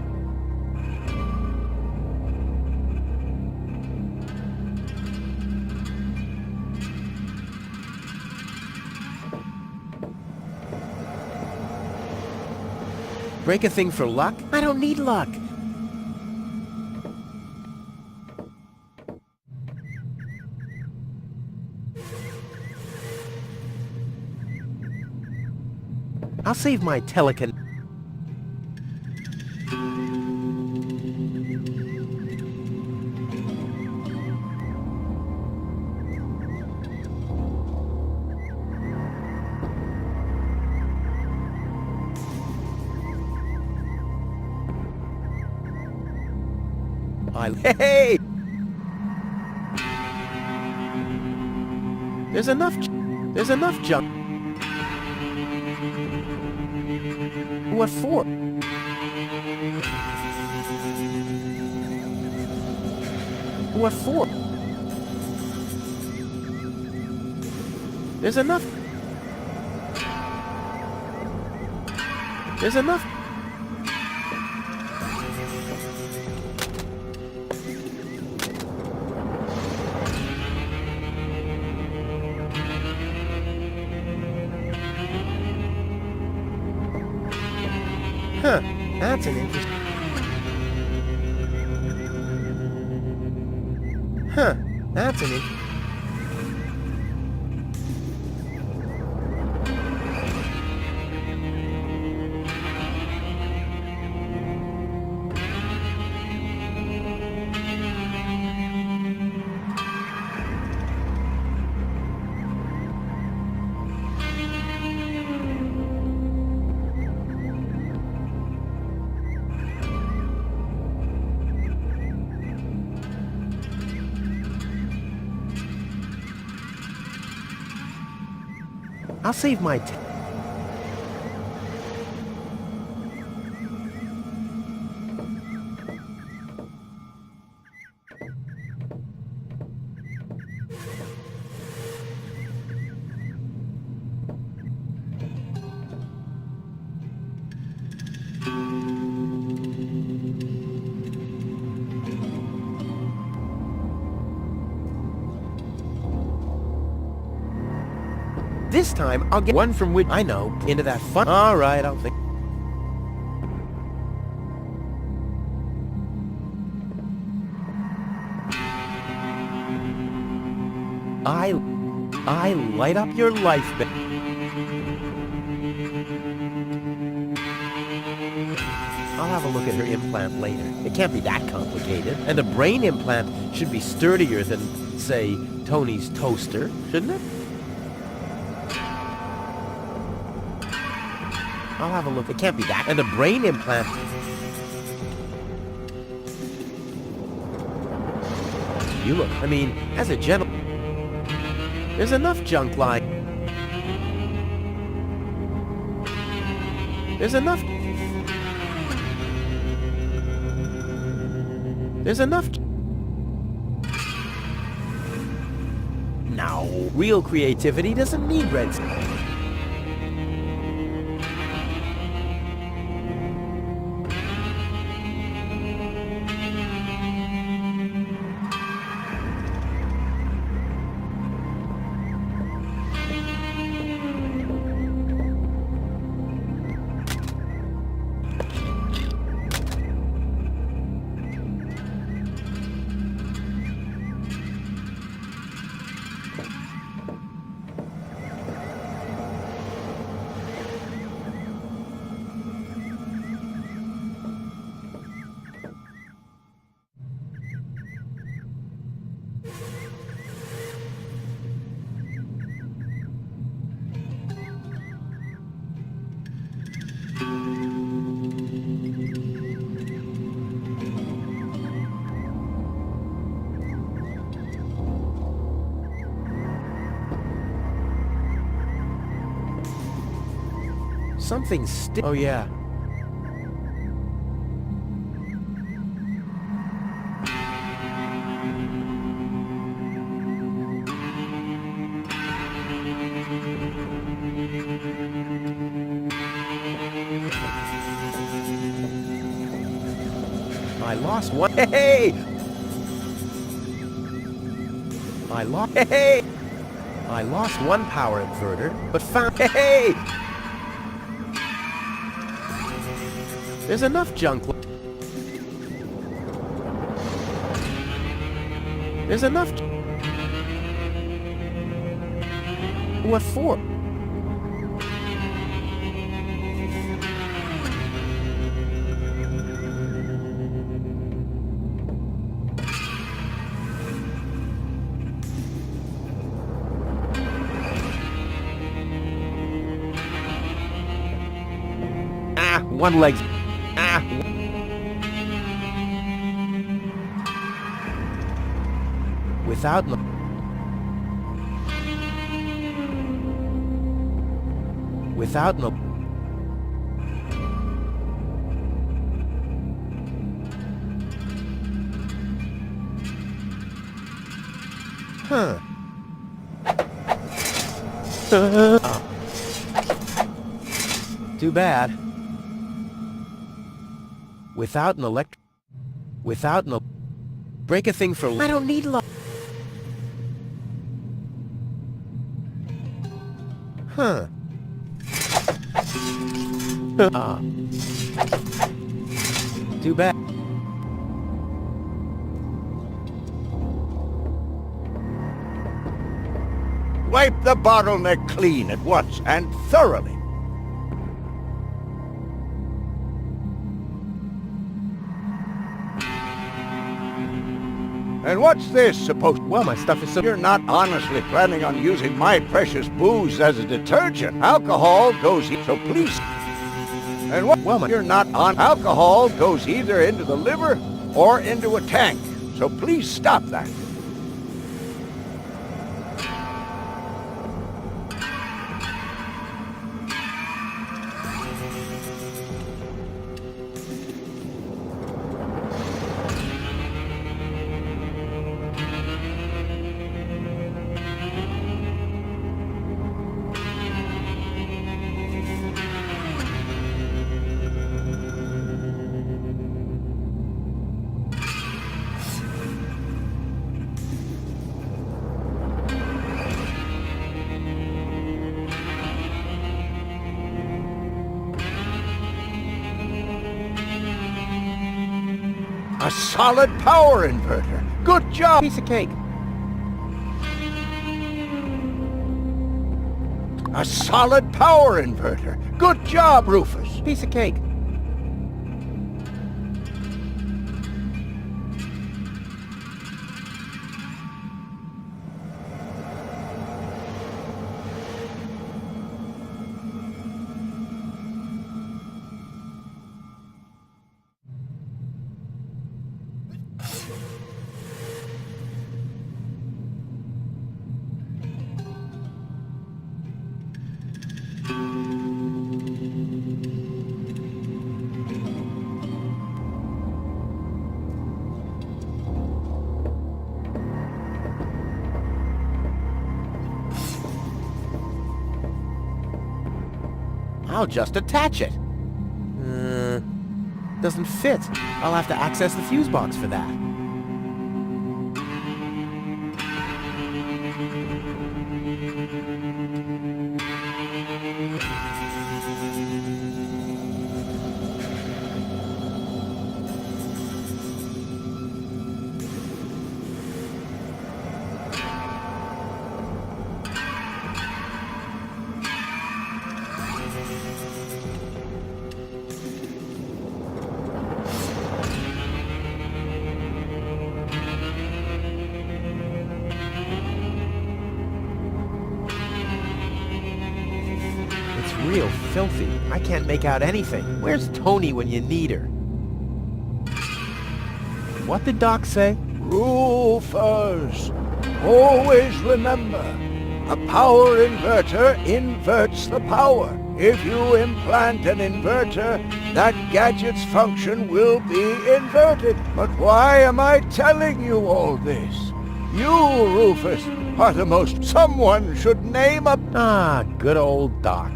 Break a thing for luck? I don't need luck. I'll save my telecon... Hey! There's enough junk. What for? What for? There's enough. There's enough. Huh, that's an interesting... Huh, that's an interesting... I'll save my... This time, I'll get one from which I know into that fun... Alright, I'll think... I light up your life, I'll have a look at her implant later. It can't be that complicated. And a brain implant should be sturdier than, say, Tony's toaster, shouldn't it? I'll have a look. It can't be that. And a brain implant... You look, I mean, as a gentleman... There's enough junk lying. There's enough... There's enough... No, real creativity doesn't need red... Something Oh, yeah. I lost one. Hey! Hey! I lost one power inverter, but found... Hey! There's enough junk. There's enough. What for? One leg. Without Without an... Huh. Too bad. Without an Without an... Break a thing for... I don't need love. Huh. Too bad. Wipe the bottleneck clean at once and thoroughly. And what's this supposed... Well, my stuff is so... You're not honestly planning on using my precious booze as a detergent. Alcohol goes... So please... And what... Well, You're not on... Alcohol goes either into the liver or into a tank. So please stop that. A solid power inverter. Good job. Piece of cake. A solid power inverter. Good job, Rufus. Piece of cake. I'll just attach it. Doesn't fit. I'll have to access the fuse box for that. Real filthy. I can't make out anything. Where's Tony when you need her? What did Doc say? Rufus, always remember, a power inverter inverts the power. If you implant an inverter, that gadget's function will be inverted. But why am I telling you all this? You, Rufus, are the most... Someone should name a... Ah, good old Doc.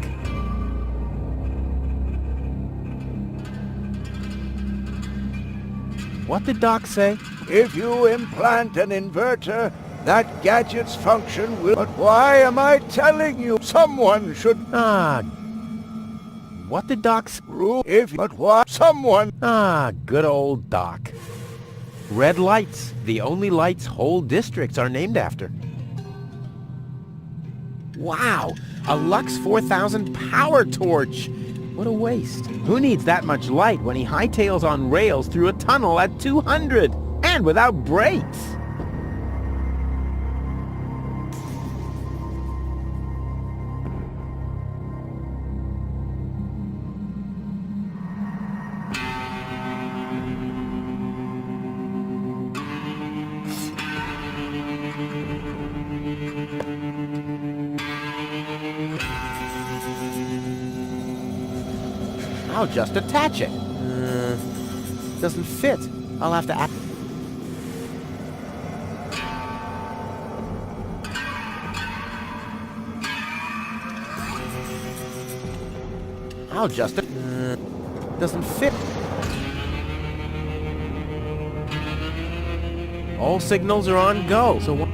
What did Doc say? If you implant an inverter, that gadget's function will... But why am I telling you? Someone should... Ah, what did Doc say? But why? Someone... Ah, good old Doc. Red lights, the only lights whole districts are named after. Wow, a Lux 4000 power torch. What a waste. Who needs that much light when he hightails on rails through a tunnel at 200 and without brakes? I'll just attach it. Doesn't fit. I'll have to add... I'll just... doesn't fit. All signals are on go, so what...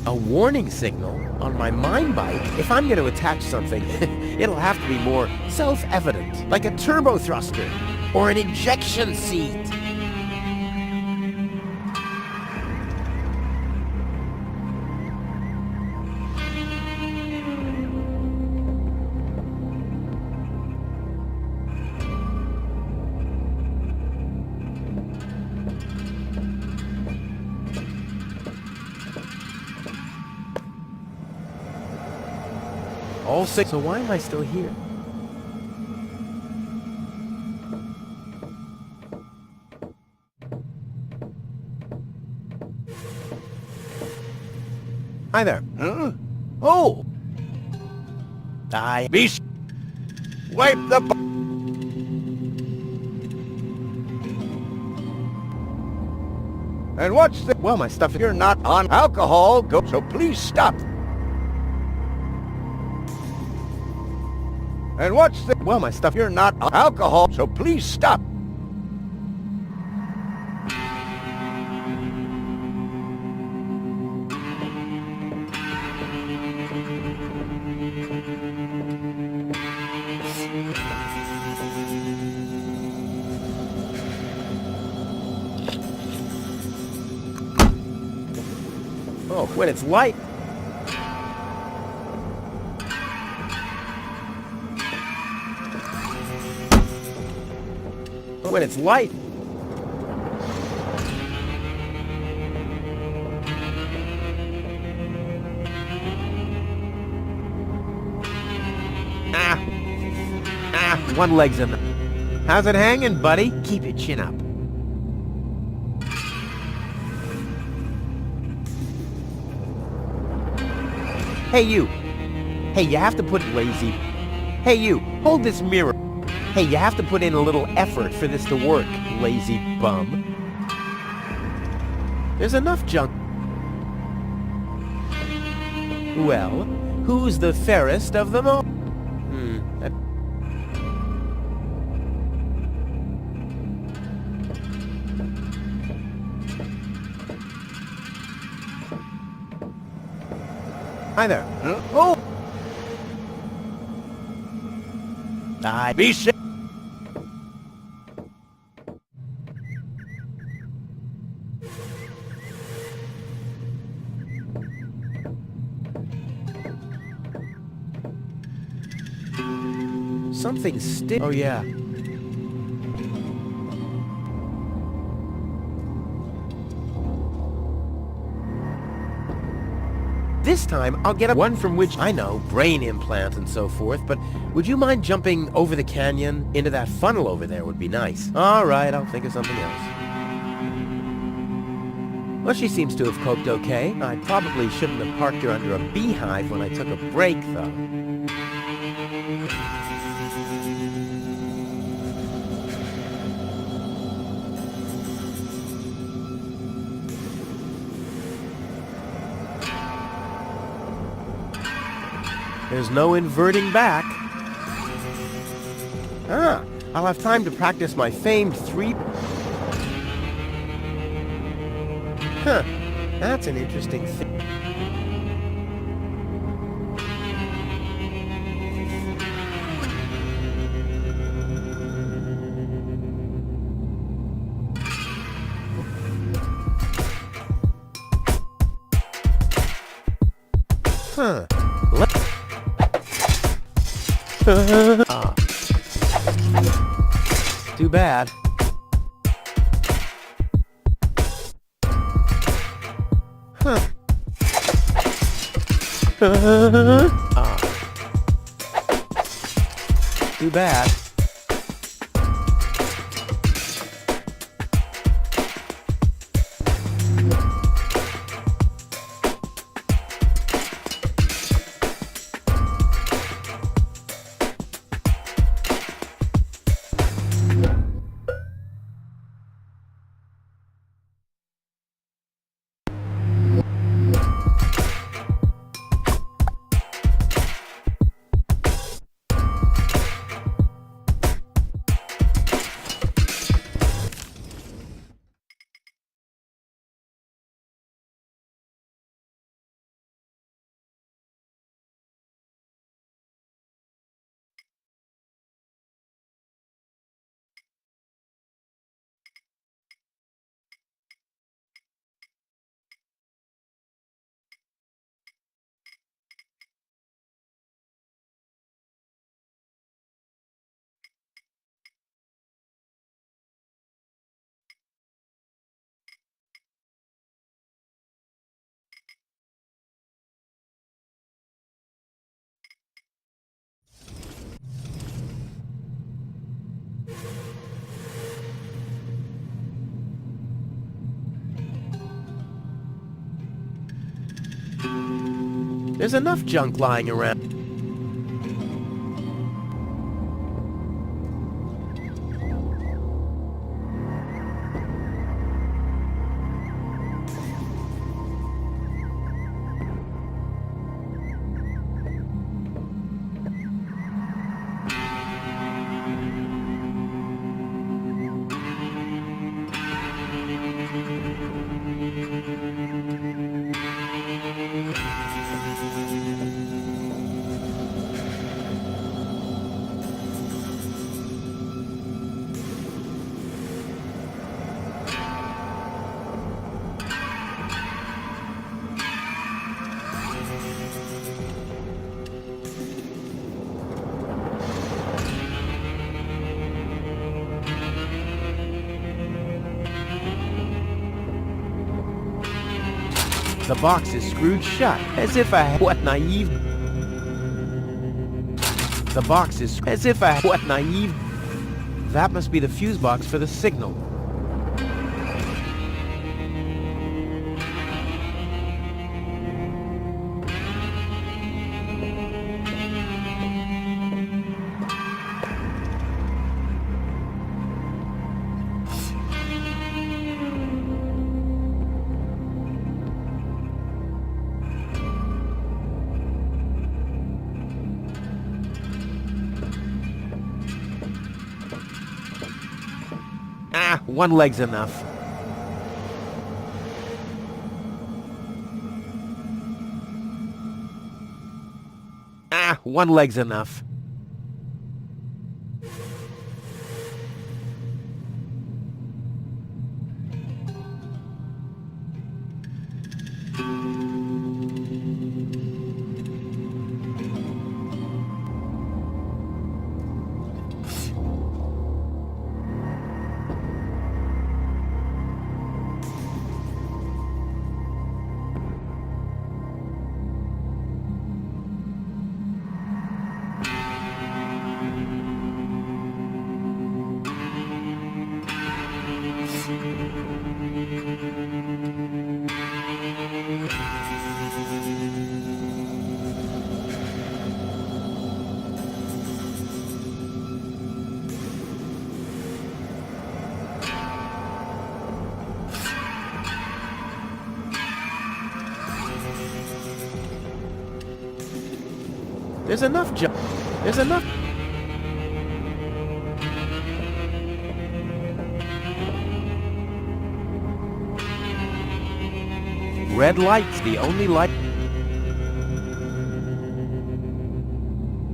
A warning signal on my mine bike? If I'm going to attach something, it'll have to be more self-evident, like a turbo thruster or an injection seat. All six. So why am I still here? Hi there. Huh? Oh! Beast! Wipe the... And what's the... Well, my stuff... You're not on alcohol, so please stop. And what's the... Well, my stuff... You're not on alcohol, so please stop. Oh, when it's light... When it's light... One leg's in. How's it hanging, buddy? Keep your chin up. Hey, you. Hey, you have to put lazy. Hey, you. Hold this mirror. Hey, you have to put in a little effort for this to work, lazy bum. There's enough junk. Well, who's the fairest of them all? Hi there. Huh? Oh! Be safe. Something's still... Oh, yeah. This time, I'll get one from which I know, brain implants and so forth, but would you mind jumping over the canyon into that funnel over there would be nice. All right, I'll think of something else. Well, she seems to have coped okay. I probably shouldn't have parked her under a beehive when I took a break, though. There's no inverting back. Ah, I'll have time to practice my famed three... Huh, that's an interesting thing. Huh. Too bad. Huh. Too bad. There's enough junk lying around. The box is screwed shut, as if what naive... The box is as if what naive... That must be the fuse box for the signal. One leg's enough. One leg's enough. There's enough junk. There's enough. Red light's the only light.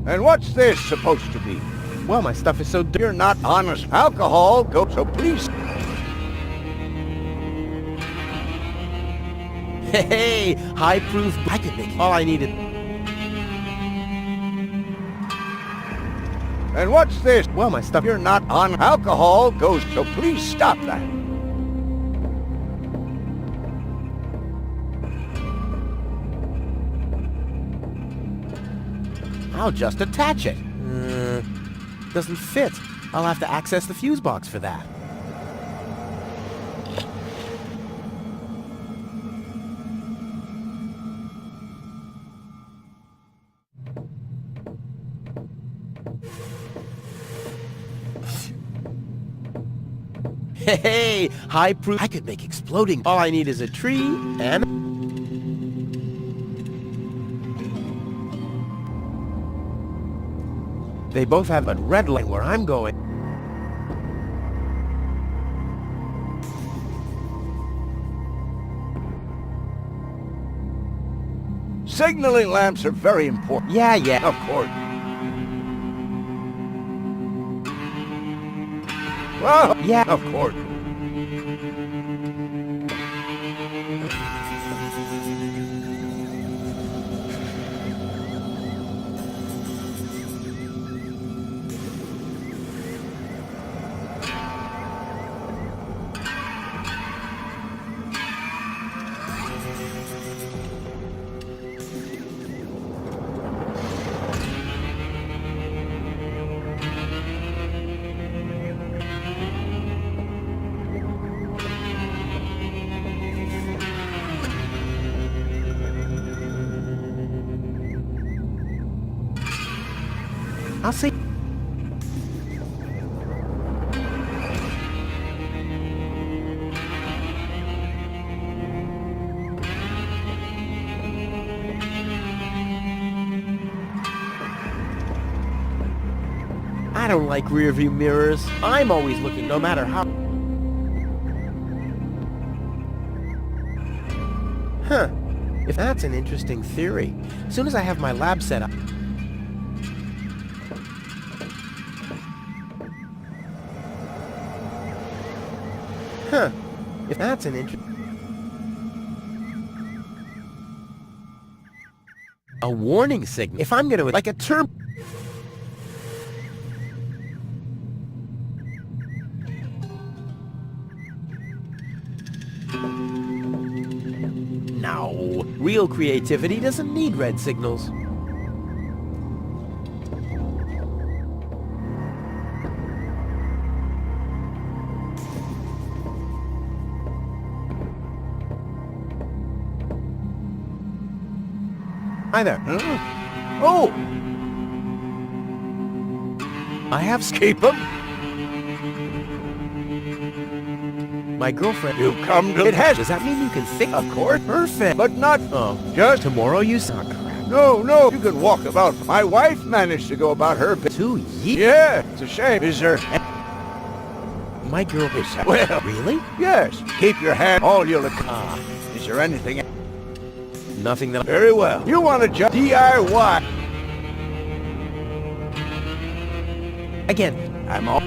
And what's this supposed to be? Well, my stuff is so dirty. You're not honest. Alcohol goes, so please. Hey, high proof. I could make all I needed. And what's this? Well, my stuff. You're not on. Alcohol goes, so please stop that. I'll just attach it. Doesn't fit. I'll have to access the fuse box for that. Hey, high proof. I could make exploding. All I need is a tree and... They both have a red light where I'm going. Signaling lamps are very important. Yeah, yeah. Of course. Well, Yeah. of course. I'll see. I don't like rear view mirrors. I'm always looking, no matter how... Huh. If that's an interesting theory. As soon as I have my lab set up... Huh. If that's an a warning signal. If I'm gonna... like a turbo... No. Real creativity doesn't need red signals. Hi there. Oh! I have Keep him! my girlfriend. You come to... It has... Does that mean you can think? Of course. Perfect. But not... Oh, Just... tomorrow you suck. Crap. No, you can walk about. My wife managed to go about her... 2 years? Yeah, it's a shame. Is there... My girl is... Well... Really? Yes. Keep your hand all you'll... Is there anything... Nothing that... Very well. You want to just DIY? Again. I'm all...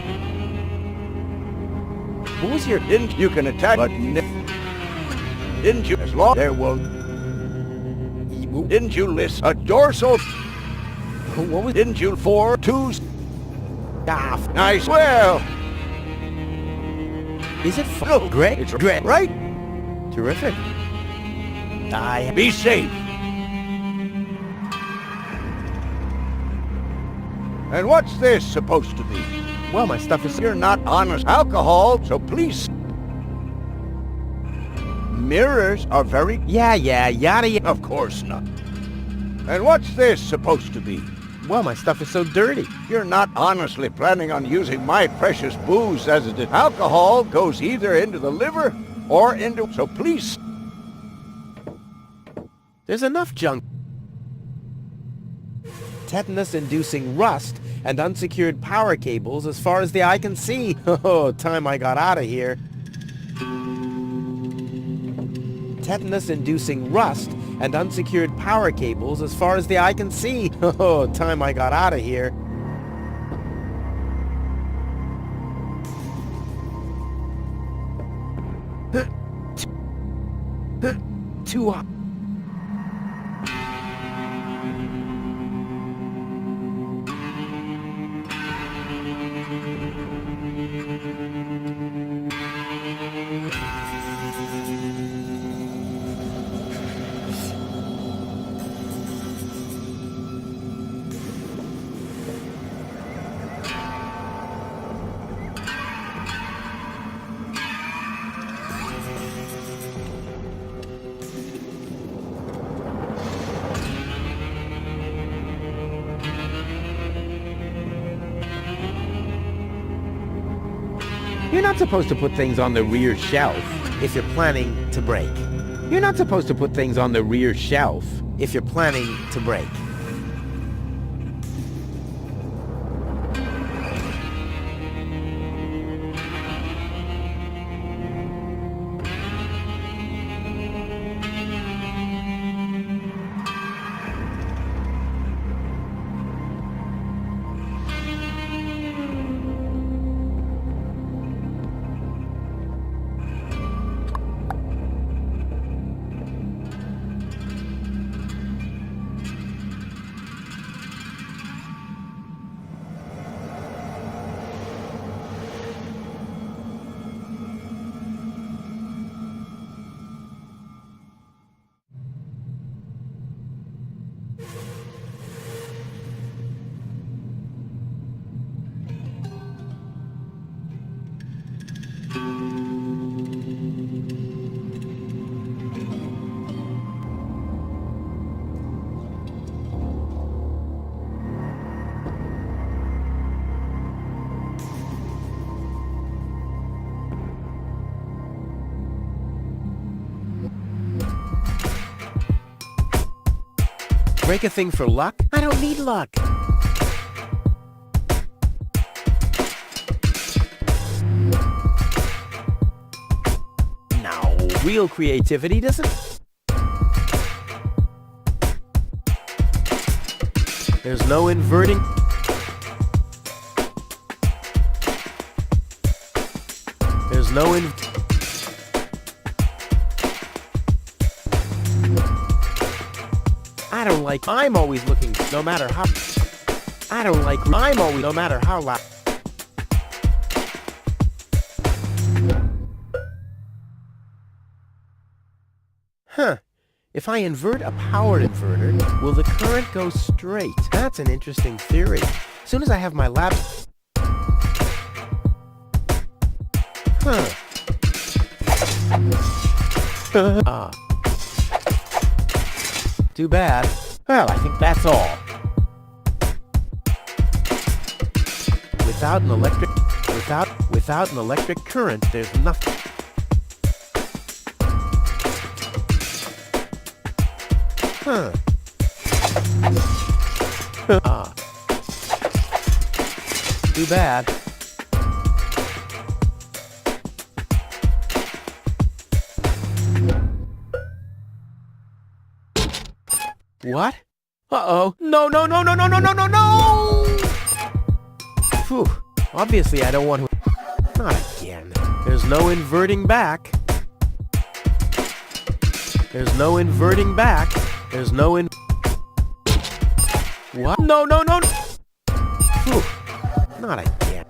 What was your... Didn't you can attack, but... Didn't you... As long... There will... Didn't you list a dorsal... What was... Didn't you 4 2... Ah, Nice. Well... is it No, great? it's great. right. Terrific. Be safe. And what's this supposed to be? Well, my stuff is... You're not honest alcohol, so please... Mirrors are very... Yeah, yada. Of course not. And what's this supposed to be? Well, my stuff is so dirty. You're not honestly planning on using my precious booze as a... Alcohol goes either into the liver or into... So please... There's enough junk. Tetanus-inducing rust and unsecured power cables as far as the eye can see. Oh, time I got out of here. Tetanus-inducing rust and unsecured power cables as far as the eye can see. Oh, time I got out of here. Too hot. You're not supposed to put things on the rear shelf. If you're planning to break. You're not supposed to put things on the rear shelf. If you're planning to break. Break a thing for luck? I don't need luck. No, real creativity doesn't... There's no inverting... There's no I don't like... I'm always looking, no matter how... I don't like... I'm always... No matter how loud... Huh. If I invert a powered inverter, will the current go straight? That's an interesting theory. As soon as I have my lab... Huh. Too bad. Well, I think that's all. Without an electric current, there's nothing. Huh. Too bad. What? Uh-oh. No, no, no, no, no, no, no, no, no! Phew. Obviously, I don't want to... Not again. There's no inverting back. There's no inverting back. There's no What? No, no, no! Phew. Not again.